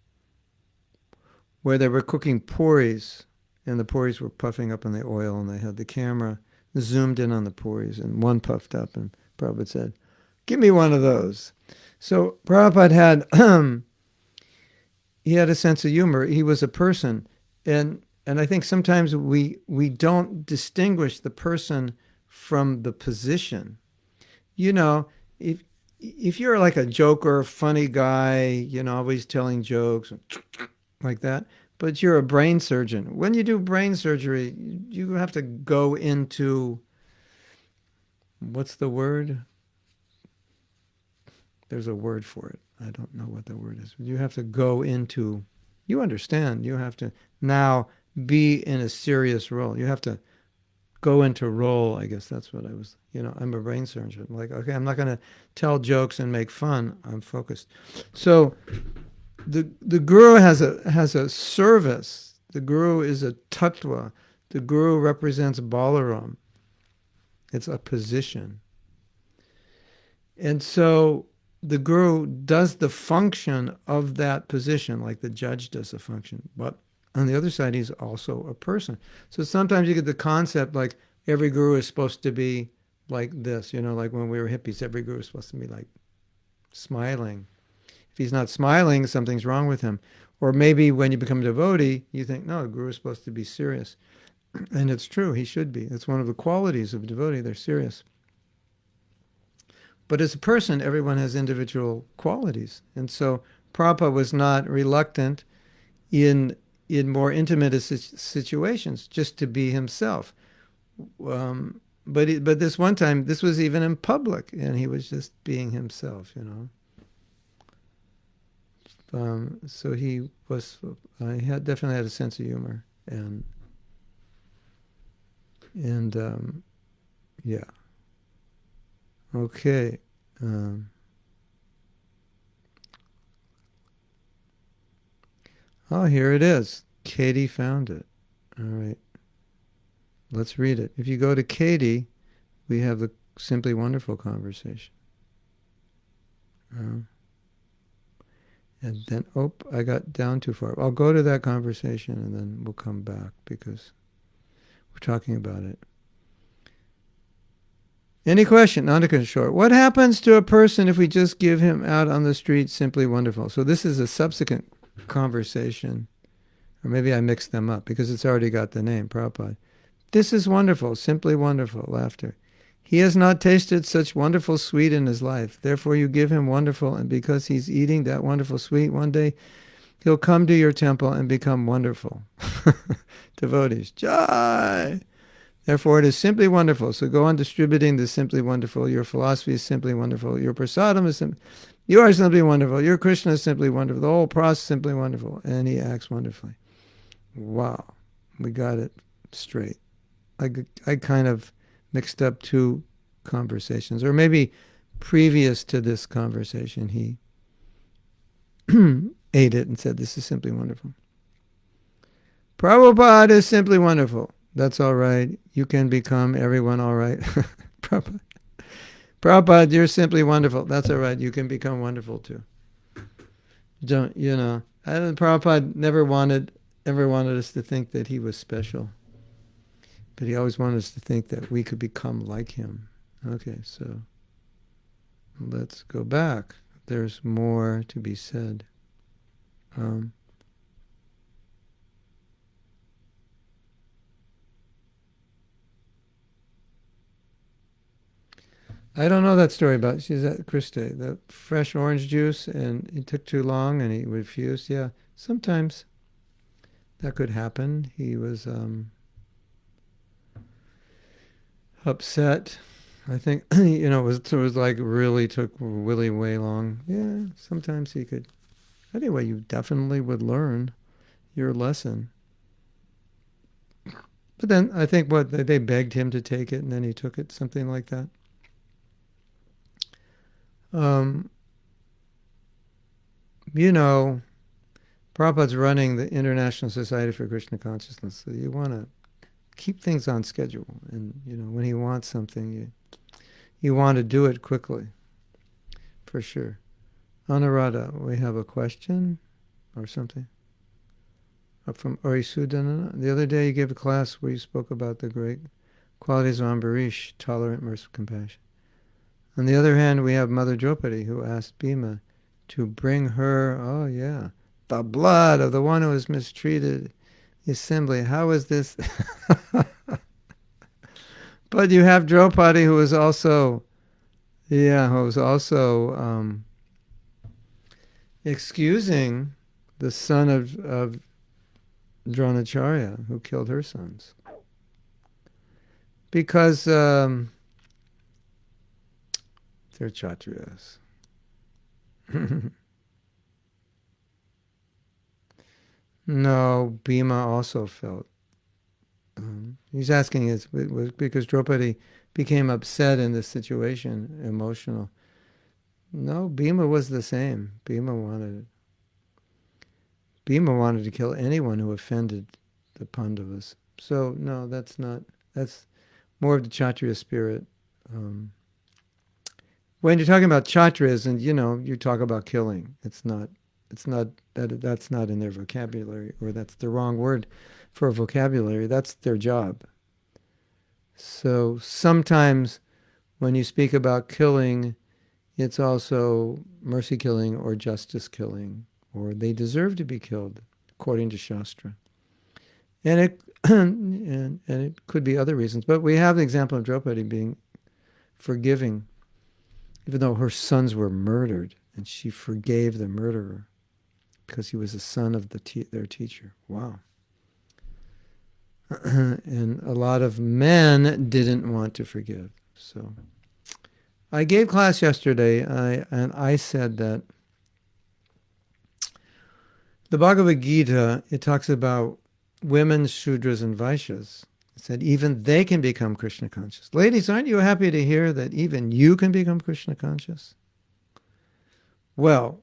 where they were cooking puris, and the puris were puffing up in the oil, and they had the camera zoomed in on the puris, and one puffed up, and Prabhupada said, "Give me one of those." So Prabhupada had he had a sense of humor. He was a person, and I think sometimes we don't distinguish the person from the position. You know, if you're like a joker, funny guy, always telling jokes like that, but you're a brain surgeon. When you do brain surgery, you have to go into, what's the word? There's a word for it. I don't know what the word is. You have to go into, you understand, you have to now be in a serious role. You have to go into role, I guess that's what I was, I'm a brain surgeon. Like, okay, I'm not going to tell jokes and make fun. I'm focused. So the guru has a service. The guru is a tattva. The guru represents Balaram. It's a position. And so the guru does the function of that position, like the judge does the function. But on the other side, he's also a person. So sometimes you get the concept like every guru is supposed to be like this, like when we were hippies, every guru is supposed to be like smiling. If he's not smiling, something's wrong with him. Or maybe when you become a devotee, you think, no, the guru is supposed to be serious. And it's true, he should be. It's one of the qualities of a devotee, they're serious. But as a person, everyone has individual qualities. And so Prabhupada was not reluctant in more intimate situations just to be himself. But this one time, this was even in public, and he was just being himself, So he was, definitely had a sense of humor, and yeah. Okay. Oh, here it is. Katie found it. All right. Let's read it. If you go to Katie, we have the Simply Wonderful conversation. And then, I got down too far. I'll go to that conversation and then we'll come back because we're talking about it. Any question? Nandika Short. What happens to a person if we just give him out on the street Simply Wonderful? So this is a subsequent conversation. Or maybe I mixed them up because it's already got the name, Prabhupada. This is wonderful, simply wonderful, laughter. He has not tasted such wonderful sweet in his life. Therefore you give him wonderful, and because he's eating that wonderful sweet, one day he'll come to your temple and become wonderful. Devotees, Jai! Therefore it is simply wonderful. So go on distributing the simply wonderful. Your philosophy is simply wonderful. Your prasadam is you are simply wonderful. Your Krishna is simply wonderful. The whole process is simply wonderful. And he acts wonderfully. Wow. We got it straight. I kind of mixed up two conversations. Or maybe previous to this conversation, he ate it and said, this is simply wonderful. Prabhupada is simply wonderful. That's all right. You can become everyone all right. Prabhupada, you're simply wonderful. That's all right. You can become wonderful too. Don't, Prabhupada never wanted us to think that he was special. But he always wanted us to think that we could become like him. Okay, so let's go back. There's more to be said. I don't know that story about, she's at Christe, the fresh orange juice, and it took too long and he refused. Yeah, sometimes that could happen. He was upset. I think, it was like really took really way long. Yeah, sometimes he could. Anyway, you definitely would learn your lesson. But then I think they begged him to take it and then he took it, something like that. Prabhupada's running the International Society for Krishna Consciousness, so you want to keep things on schedule. And, when he wants something, you want to do it quickly, for sure. Anuradha, we have a question or something? From Orisudana. The other day you gave a class where you spoke about the great qualities of Ambarish, tolerant, merciful, compassion. On the other hand, we have Mother Draupadi, who asked Bhima to bring her, the blood of the one who was mistreated, the assembly. How is this? But you have Draupadi, who was also, excusing the son of Dronacharya, who killed her sons. Because they're Kshatriyas. No, Bhima also felt. He's asking it was because Draupadi became upset in this situation, emotional. No, Bhima was the same. Bhima wanted to kill anyone who offended the Pandavas. So no, that's more of the Kshatriya spirit. When you're talking about Kshatriyas, and you talk about killing, that's not in their vocabulary, or that's the wrong word for a vocabulary. That's their job. So sometimes when you speak about killing, it's also mercy killing or justice killing, or they deserve to be killed according to Shastra. And it and it could be other reasons, but we have the example of Draupadi being forgiving, even though her sons were murdered, and she forgave the murderer because he was the son of their teacher. Wow. And a lot of men didn't want to forgive. So I gave class yesterday, and I said that the Bhagavad Gita, it talks about women, Shudras, and Vaishyas. It said even they can become Krishna conscious. Ladies, aren't you happy to hear that even you can become Krishna conscious? Well,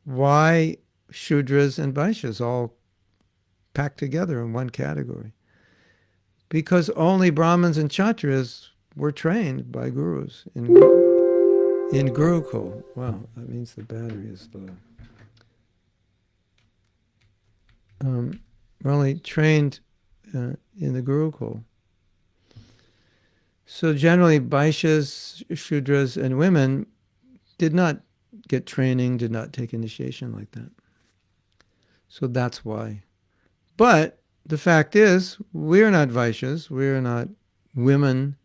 why Shudras and Vaishyas all packed together in one category? Because only Brahmins and Kshatriyas were trained by gurus in Gurukul. Wow, that means the battery is low. We're only trained in the Gurukul. So generally, Vaishyas, Shudras, and women did not get training, did not take initiation like that. So that's why. But the fact is, we're not Vaishyas, we're not women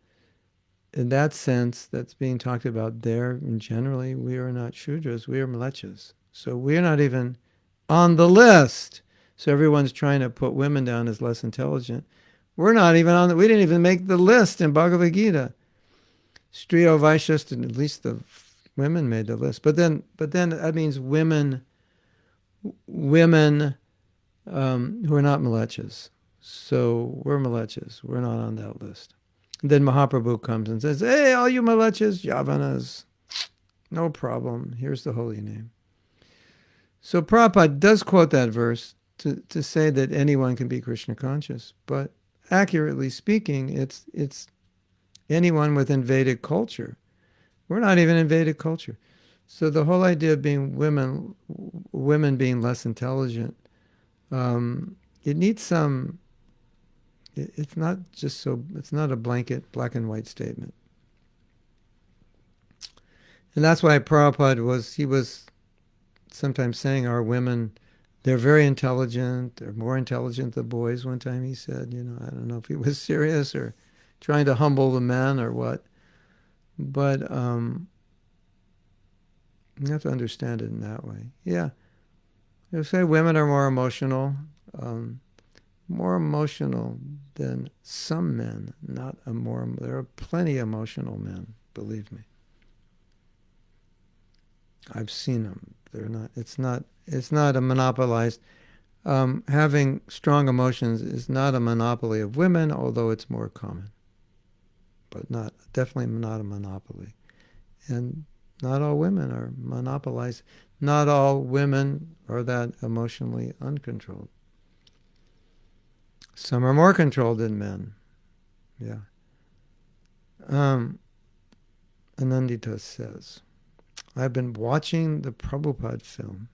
in that sense that's being talked about there. And generally, we are not Shudras, we are Mlechas. So we're not even on the list. So everyone's trying to put women down as less intelligent. We're not even we didn't even make the list in Bhagavad Gita. Striyo Vaishyas, at least the women made the list. But then that means women who are not Mlechas. So we're Mlechas. We're not on that list. And then Mahaprabhu comes and says, hey, all you Mlechas, Yavanas, no problem. Here's the holy name. So Prabhupada does quote that verse to say that anyone can be Krishna conscious. But accurately speaking, it's anyone within Vedic culture. We're not even in Vedic culture. So the whole idea of being women being less intelligent, it needs some. It's not just so. It's not a blanket black and white statement. And that's why Prabhupada was sometimes saying our women, they're very intelligent. They're more intelligent than boys. One time he said, I don't know if he was serious or trying to humble the men or what. But you have to understand it in that way. Yeah. You say women are more emotional than some men. There are plenty of emotional men, believe me. I've seen them. They're not. It's not a monopolized. Having strong emotions is not a monopoly of women, although it's more common. But definitely not a monopoly. And Not all women are monopolized. Not all women are that emotionally uncontrolled. Some are more controlled than men. Yeah. Anandita says, I've been watching the Prabhupada film,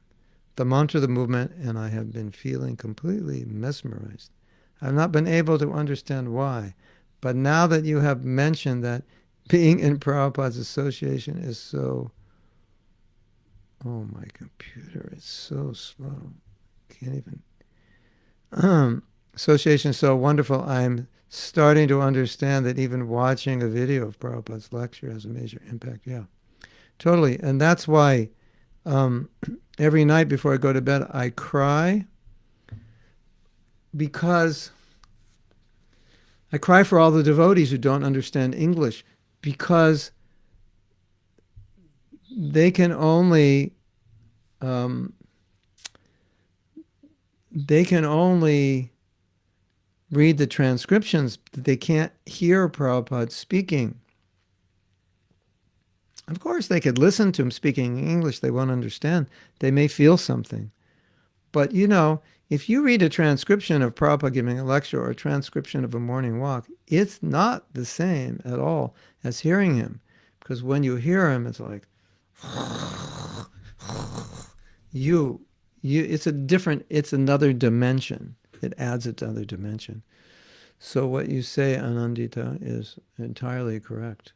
The Mantra of the Movement, and I have been feeling completely mesmerized. I've not been able to understand why, but now that you have mentioned that being in Prabhupada's association is so... Oh, my computer is so slow. Can't even... Association is so wonderful. I'm starting to understand that even watching a video of Prabhupada's lecture has a major impact. Yeah, totally. And that's why every night before I go to bed, I cry, because I cry for all the devotees who don't understand English, because they can only read the transcriptions. They can't hear Prabhupada speaking. Of course, they could listen to him speaking English. They won't understand. They may feel something. But, if you read a transcription of Prabhupada giving a lecture or a transcription of a morning walk, it's not the same at all as hearing him. Because when you hear him, it's like, it's another dimension. It adds another dimension. So what you say, Anandita, is entirely correct.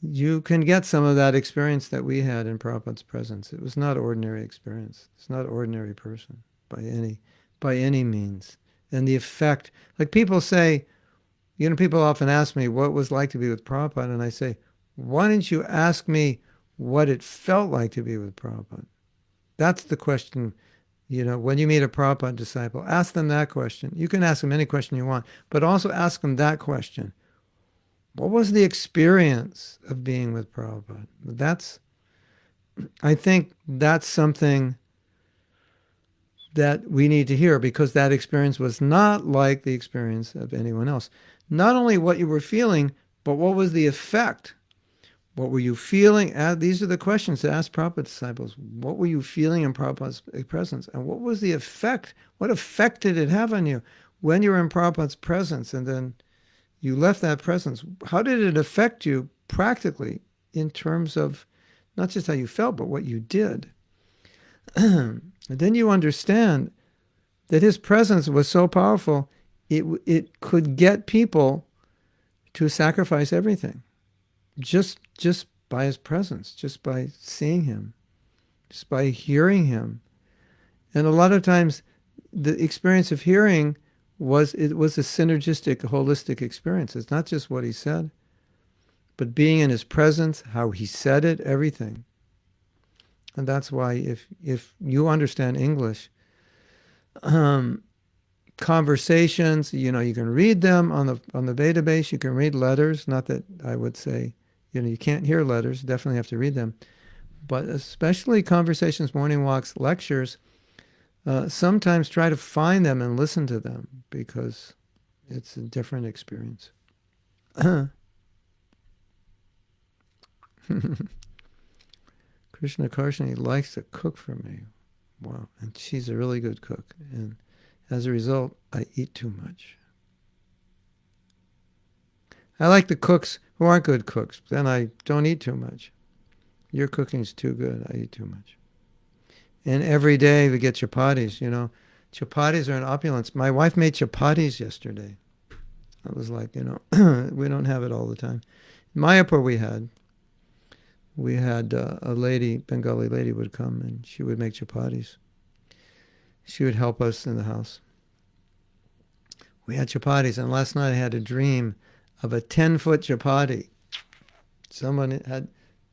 You can get some of that experience that we had in Prabhupada's presence. It was not ordinary experience. It's not ordinary person by any means. And the effect, like people say, people often ask me what it was like to be with Prabhupada, and I say, why didn't you ask me what it felt like to be with Prabhupada? That's the question. When you meet a Prabhupada disciple, ask them that question. You can ask them any question you want, but also ask them that question. What was the experience of being with Prabhupada? I think that's something that we need to hear, because that experience was not like the experience of anyone else. Not only what you were feeling, but what was the effect? What were you feeling? These are the questions to ask Prabhupada disciples. What were you feeling in Prabhupada's presence? And what was the effect? What effect did it have on you when you were in Prabhupada's presence and then you left that presence? How did it affect you practically in terms of not just how you felt, but what you did? And then you understand that his presence was so powerful, it could get people to sacrifice everything. Just by his presence, just by seeing him, just by hearing him. And a lot of times the experience of hearing was a synergistic, holistic experience. It's not just what he said, but being in his presence, how he said it, everything. And that's why if you understand English, conversations, you can read them on the database. You can read letters. Not that I would say, you can't hear letters. Definitely have to read them. But especially conversations, morning walks, lectures, sometimes try to find them and listen to them, because it's a different experience. Krishna Karshani likes to cook for me. Wow. And she's a really good cook. And as a result, I eat too much. I like the cooks who aren't good cooks. Then I don't eat too much. Your cooking's too good. I eat too much. And every day we get chapatis, Chapatis are an opulence. My wife made chapatis yesterday. I was like, we don't have it all the time. In Mayapur we had a lady, Bengali lady would come and she would make chapatis. She would help us in the house. We had chapatis, and last night I had a dream of a 10-foot chapati. Someone had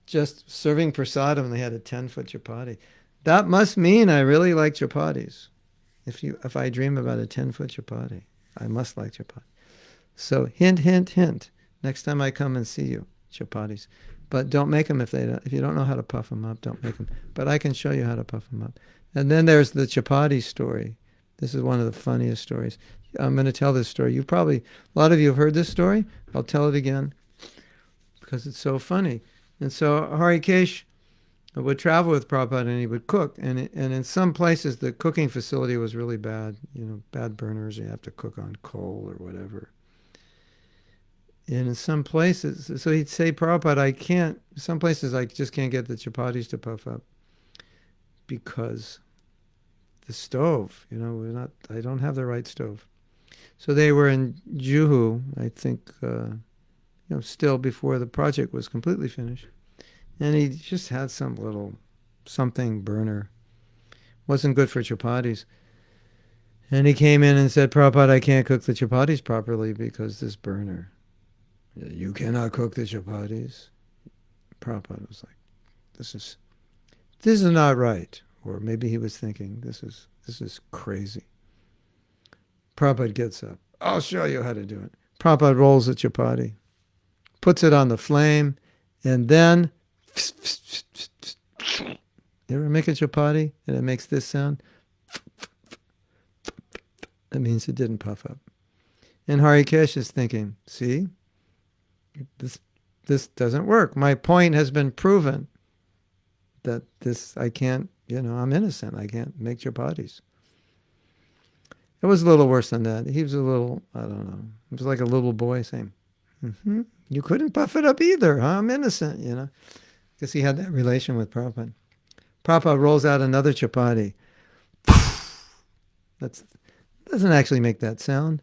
just serving prasadam and they had a 10-foot chapati. That must mean I really like chapatis. If I dream about a 10-foot chapati, I must like chapati. So hint, hint, hint. Next time I come and see you, chapatis. But don't make them if you don't know how to puff them up. Don't make them. But I can show you how to puff them up. And then there's the chapati story. This is one of the funniest stories. I'm going to tell this story. A lot of you have heard this story. I'll tell it again because it's so funny. And so Harikesh would travel with Prabhupada and he would cook. And in some places, the cooking facility was really bad. Bad burners. You have to cook on coal or whatever. And in some places, so he'd say, Prabhupada, some places I just can't get the chapatis to puff up because the stove, I don't have the right stove. So they were in Juhu, I think, still before the project was completely finished. And he just had some little something burner. Wasn't good for chapatis. And he came in and said, Prabhupada, I can't cook the chapatis properly because this burner. You cannot cook the chapatis. Prabhupada was like, this is not right. Or maybe he was thinking, this is crazy. Prabhupada gets up. I'll show you how to do it. Prabhupada rolls a chapati, puts it on the flame, and then you ever make a chapati and it makes this sound? That means it didn't puff up. And Harikesh is thinking, see, this doesn't work. My point has been proven that I can't, I'm innocent. I can't make chapatis. It was a little worse than that. He was a little, I don't know. It was like a little boy saying, you couldn't puff it up either, huh? I'm innocent, Because he had that relation with Prabhupada. Prabhupada rolls out another chapati. That doesn't actually make that sound,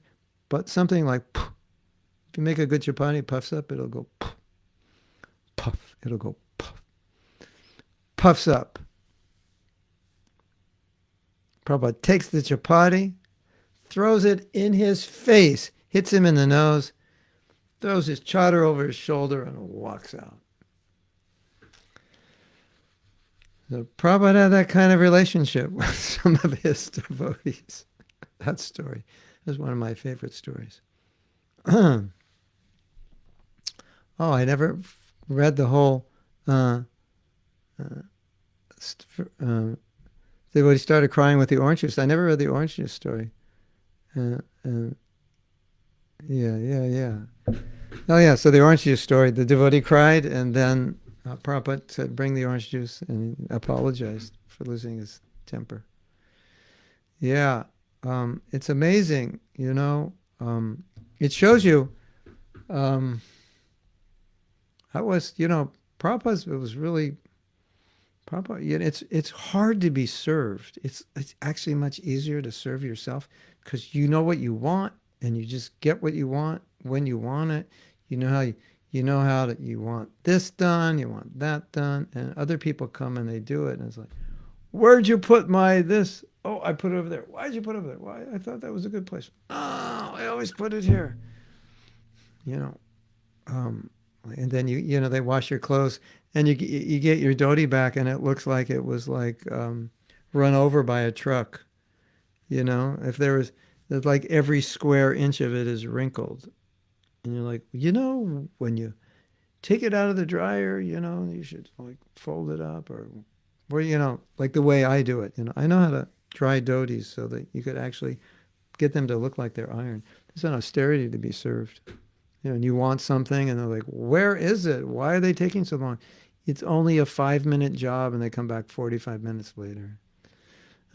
but something like, if you make a good chapati, it puffs up, it'll go puff. It'll go puff. Puffs up. Prabhupada takes the chapati, throws it in his face, hits him in the nose, throws his chadar over his shoulder, and walks out. So Prabhupada had that kind of relationship with some of his devotees. That story is one of my favorite stories. I never read the whole devotee started crying with the orange juice. I never read the orange juice story. Yeah. Oh, yeah, so the orange juice story, the devotee cried, and then Prabhupada said, bring the orange juice, and he apologized for losing his temper. Yeah, it's amazing, it shows you how was, Prabhupada, it was really, Prabhupada, it's hard to be served. It's actually much easier to serve yourself because you know what you want, and you just get what you want when you want it. You know how that you want this done, you want that done, and other people come and they do it, and it's like, where'd you put my this? Oh, I put it over there. Why'd you put it over there? Why? I thought that was a good place. Oh, I always put it here. And then they wash your clothes, and you get your dhoti back, and it looks like it was like run over by a truck. If there was like every square inch of it is wrinkled. And you're like, when you take it out of the dryer, you should like fold it up or like the way I do it. I know how to dry dhotis so that you could actually get them to look like they're ironed. There's an austerity to be served. And you want something, and they're like, where is it? Why are they taking so long? It's only a 5-minute job, and they come back 45 minutes later.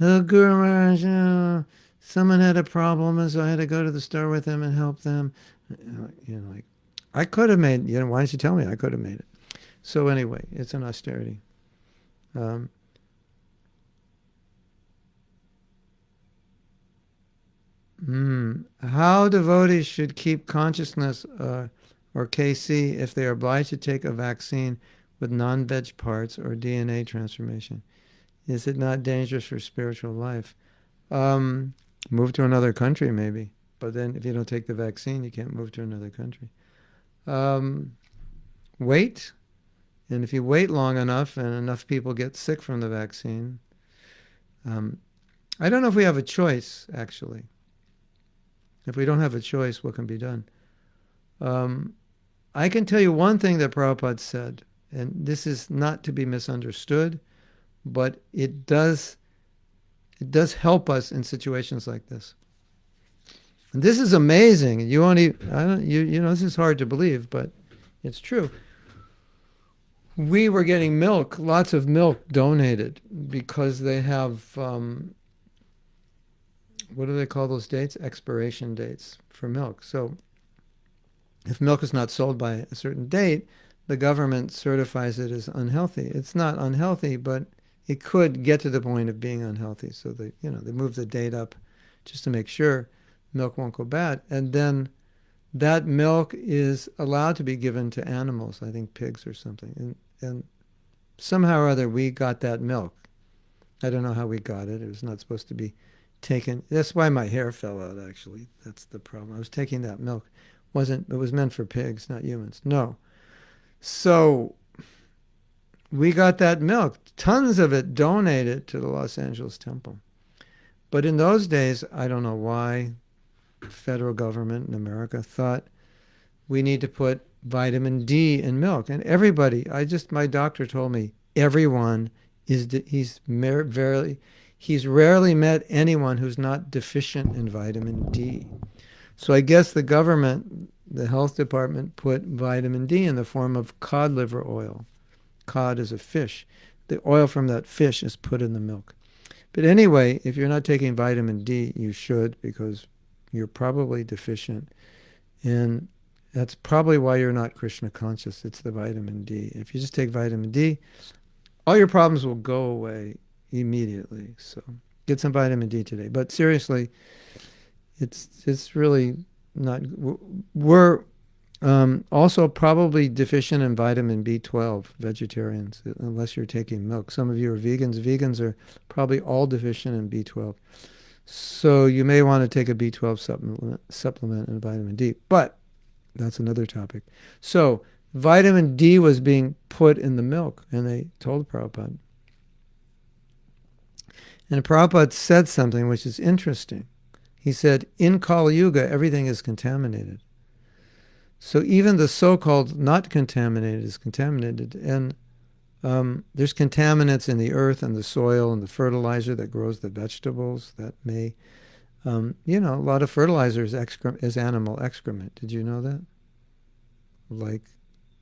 Oh, Guru Maharaj, someone had a problem, and so I had to go to the store with them and help them. Like, I could have made, why didn't you tell me I could have made it? So anyway, it's an austerity. How devotees should keep consciousness or KC if they are obliged to take a vaccine with non-veg parts or DNA transformation? Is it not dangerous for spiritual life? Move to another country maybe, but then if you don't take the vaccine, you can't move to another country. Wait, and if you wait long enough and enough people get sick from the vaccine, I don't know if we have a choice, actually. If we don't have a choice, what can be done? I can tell you one thing that Prabhupada said, and this is not to be misunderstood, but it does help us in situations like this. And this is amazing. This is hard to believe, but it's true. we were getting milk, lots of milk donated because they have, what do they call those dates? Expiration dates for milk. So if milk is not sold by a certain date, the government certifies it as unhealthy. It's not unhealthy, but it could get to the point of being unhealthy. So they move the date up just to make sure milk won't go bad. And then that milk is allowed to be given to animals, I think pigs or something. And somehow or other we got that milk. I don't know how we got it. It was not supposed to be taken. That's why my hair fell out, actually. That's the problem. I was taking that milk. It was meant for pigs, not humans. No. So we got that milk, tons of it donated to the Los Angeles Temple. But in those days, I don't know why the federal government in America thought we need to put vitamin D in milk. And everybody, my doctor told me, everyone he's rarely met anyone who's not deficient in vitamin D. So I guess the government, the health department, put vitamin D in the form of cod liver oil. Cod is a fish. The oil from that fish is put in the milk. But anyway, if you're not taking vitamin D, you should, because you're probably deficient. And that's probably why you're not Krishna conscious. It's the vitamin D. If you just take vitamin D, all your problems will go away immediately. So get some vitamin D today. But seriously, it's really not. We're also probably deficient in vitamin B12, vegetarians, unless you're taking milk. Some of you are vegans. Vegans are probably all deficient in B12. So you may want to take a B12 supplement and vitamin D. But that's another topic. So vitamin D was being put in the milk, and they told Prabhupada. And Prabhupada said something which is interesting. He said, in Kali Yuga, everything is contaminated. So even the so-called not contaminated is contaminated. And there's contaminants in the earth and the soil and the fertilizer that grows the vegetables that may, a lot of fertilizer is animal excrement. Did you know that? Like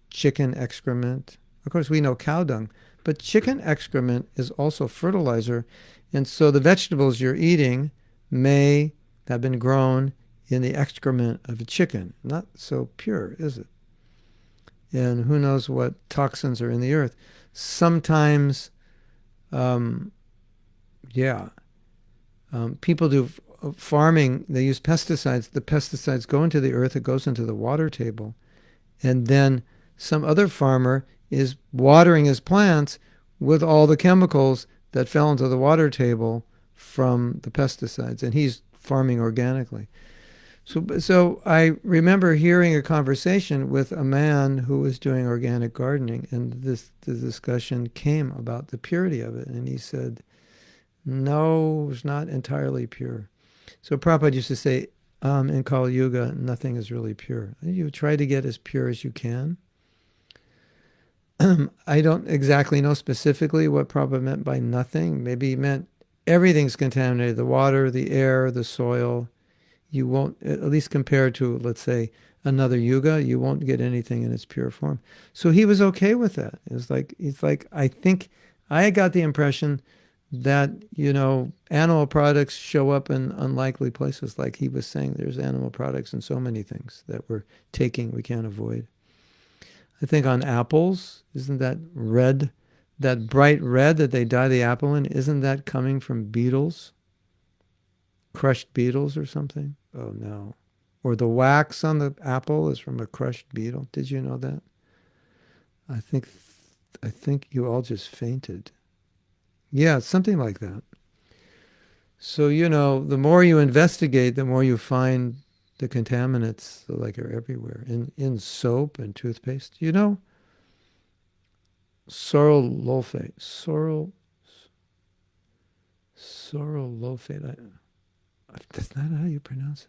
chicken excrement. Of course, we know cow dung, but chicken excrement is also fertilizer. And so the vegetables you're eating may have been grown in the excrement of a chicken. Not so pure, is it? And who knows what toxins are in the earth. Sometimes, people do farming, they use pesticides. The pesticides go into the earth, it goes into the water table. And then some other farmer is watering his plants with all the chemicals that fell into the water table from the pesticides. And he's farming organically. So I remember hearing a conversation with a man who was doing organic gardening, and the discussion came about the purity of it. And he said, no, it's not entirely pure. So Prabhupada used to say, in Kali Yuga, nothing is really pure. You try to get as pure as you can. I don't exactly know specifically what Prabhupada meant by nothing. Maybe he meant everything's contaminated, the water, the air, the soil. You won't, at least compared to, let's say, another yuga, you won't get anything in its pure form. So he was okay with that. He's like, I think I got the impression that, animal products show up in unlikely places. Like he was saying, there's animal products in so many things that we're taking we can't avoid. I think on apples, isn't that red, that bright red that they dye the apple in, isn't that coming from beetles? Crushed beetles or something? Oh no. Or the wax on the apple is from a crushed beetle. Did you know that? I think you all just fainted. Yeah, something like that. So, the more you investigate, the more you find the contaminants are everywhere. In soap and toothpaste. Sorrel sulfate. That's not how you pronounce it.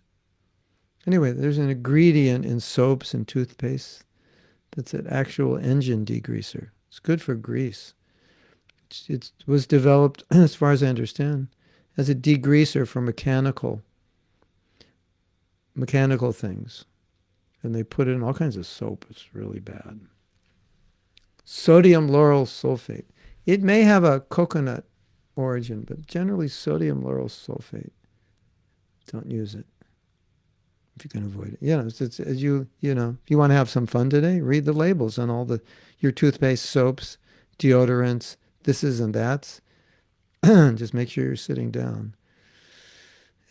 Anyway, there's an ingredient in soaps and toothpaste that's an actual engine degreaser. It's good for grease. It was developed, as far as I understand, as a degreaser for mechanical things. And they put it in all kinds of soap. It's really bad. Sodium lauryl sulfate. It may have a coconut origin, but generally sodium lauryl sulfate. Don't use it if you can avoid it. It's as if you want to have some fun today, read the labels on all your toothpaste, soaps, deodorants, thises and that's. Just make sure you're sitting down.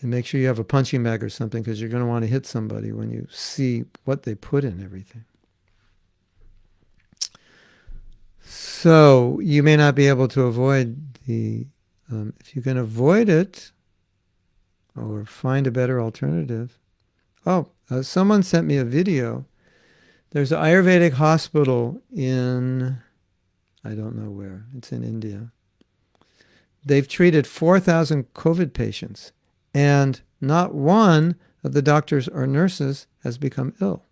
And make sure you have a punching bag or something, because you're going to want to hit somebody when you see what they put in everything. So you may not be able to avoid if you can avoid it or find a better alternative. Someone sent me a video. There's an Ayurvedic hospital in, I don't know where, it's in India. They've treated 4,000 COVID patients, and not one of the doctors or nurses has become ill.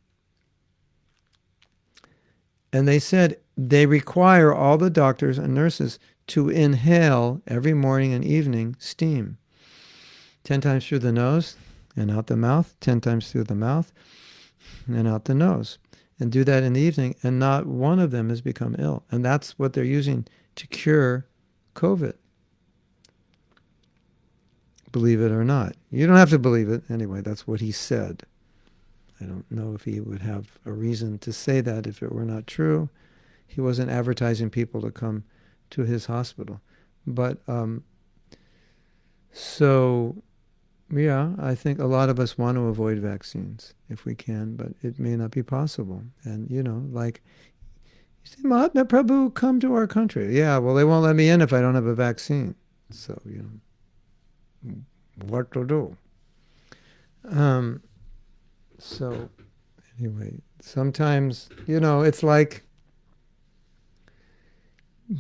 And they said they require all the doctors and nurses to inhale every morning and evening steam. 10 times through the nose and out the mouth, 10 times through the mouth and out the nose. And do that in the evening, and not one of them has become ill. And that's what they're using to cure COVID. Believe it or not. You don't have to believe it. Anyway, that's what he said. I don't know if he would have a reason to say that if it were not true. He wasn't advertising people to come to his hospital. But, I think a lot of us want to avoid vaccines if we can, but it may not be possible. And, like, you see Mahatma Prabhu come to our country. Yeah, well, they won't let me in if I don't have a vaccine. So, what to do? So, anyway, sometimes, it's like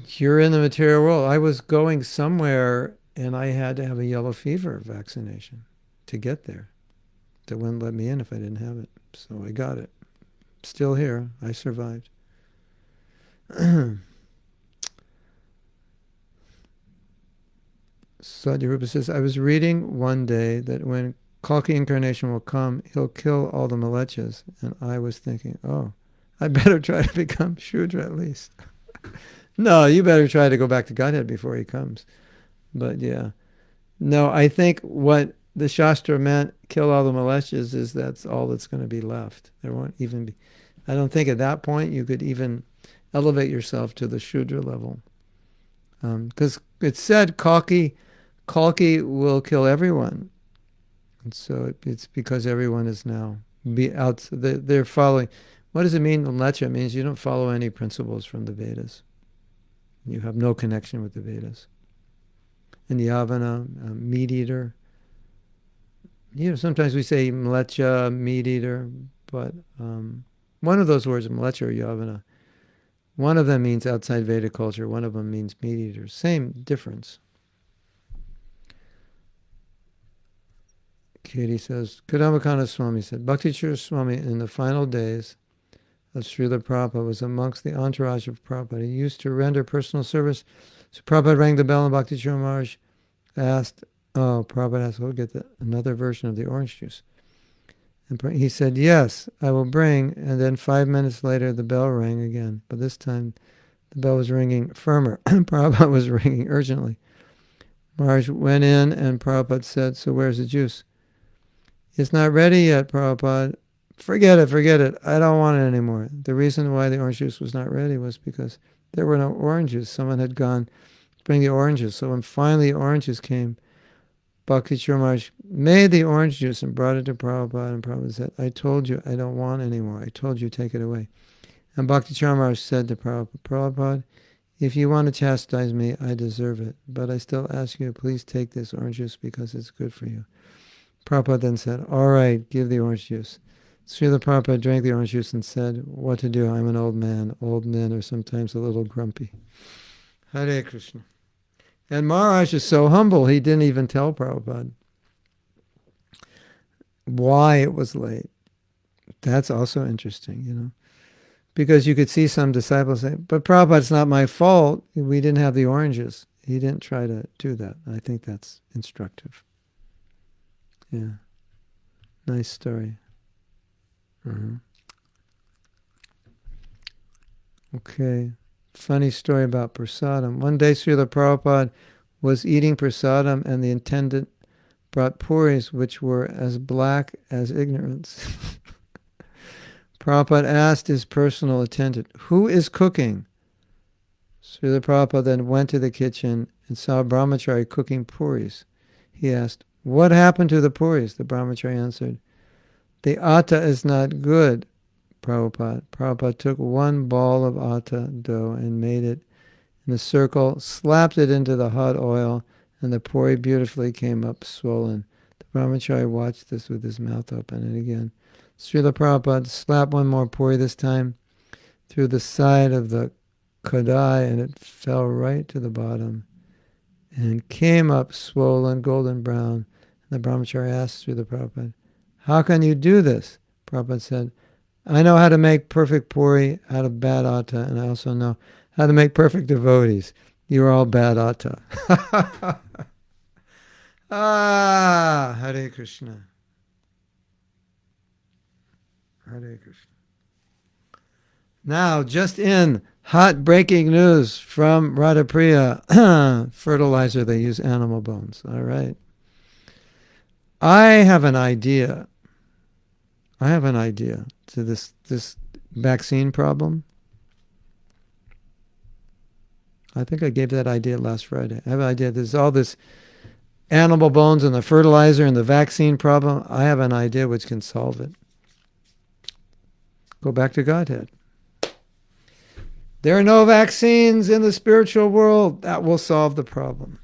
you're in the material world. I was going somewhere and I had to have a yellow fever vaccination to get there. They wouldn't let me in if I didn't have it. So I got it. Still here. I survived. Sadhyarupa says, I was reading one day that when Kalki incarnation will come, he'll kill all the Malechas. And I was thinking, I better try to become Shudra at least. No, you better try to go back to Godhead before he comes. But yeah. No, I think what the Shastra meant, kill all the Malechas, is that's all that's going to be left. There won't even be. I don't think at that point you could even elevate yourself to the Shudra level. Because it said Kalki will kill everyone. And so it's because everyone is now they're following. What does it mean? Lecha? It means you don't follow any principles from the Vedas. You have no connection with the Vedas. And Yavana, meat eater. Sometimes we say mlecha, meat eater, but one of those words, mlecha or Yavana, one of them means outside Vedic culture, one of them means meat eaters. Same difference. Katie says, Kadamakana Swami said, Bhakti Swami in the final days of Srila Prabhupada was amongst the entourage of Prabhupada. He used to render personal service. So Prabhupada rang the bell and Bhakti Maharaj asked, Prabhupada asked, we'll get another version of the orange juice. And he said, yes, I will bring. And then 5 minutes later, the bell rang again. But this time, the bell was ringing firmer. Prabhupada was ringing urgently. Maharaj went in and Prabhupada said, so where's the juice? It's not ready yet, Prabhupada. Forget it. I don't want it anymore. The reason why the orange juice was not ready was because there were no oranges. Someone had gone to bring the oranges. So when finally oranges came, Bhakti Maharaj made the orange juice and brought it to Prabhupada. And Prabhupada said, I told you I don't want anymore. I told you take it away. And Bhakti Maharaj said to Prabhupada, Prabhupada, if you want to chastise me, I deserve it. But I still ask you, please take this orange juice because it's good for you. Prabhupada then said, all right, give the orange juice. Srila Prabhupada drank the orange juice and said, what to do? I'm an old man. Old men are sometimes a little grumpy. Hare Krishna. And Maharaj is so humble, he didn't even tell Prabhupada why it was late. That's also interesting, Because you could see some disciples say, but Prabhupada, it's not my fault. We didn't have the oranges. He didn't try to do that. I think that's instructive. Yeah. Nice story. Okay. funny story about prasadam. One day Srila Prabhupada was eating prasadam and the attendant brought puris which were as black as ignorance. Prabhupada asked his personal attendant, "Who is cooking?" Srila Prabhupada then went to the kitchen and saw a brahmachari cooking puris. He asked, "What happened to the puris?" The brahmachari answered, "The atta is not good, Prabhupada." Prabhupada took one ball of atta dough and made it in a circle, slapped it into the hot oil, and the puri beautifully came up swollen. The brahmachari watched this with his mouth open, and again Srila Prabhupada slapped one more puri, this time through the side of the kadai, and it fell right to the bottom and came up swollen, golden brown. And the brahmachari asked Srila Prabhupada, "How can you do this?" Prabhupada said, "I know how to make perfect puri out of bad atta, and I also know how to make perfect devotees. You are all bad atta." Hare Krishna. Hare Krishna. Now, just in, hot breaking news from Radhapriya. Fertilizer, they use animal bones. All right. I have an idea to this vaccine problem. I think I gave that idea last Friday. I have an idea. There's all this animal bones and the fertilizer and the vaccine problem. I have an idea which can solve it. Go back to Godhead. There are no vaccines in the spiritual world. That will solve the problem.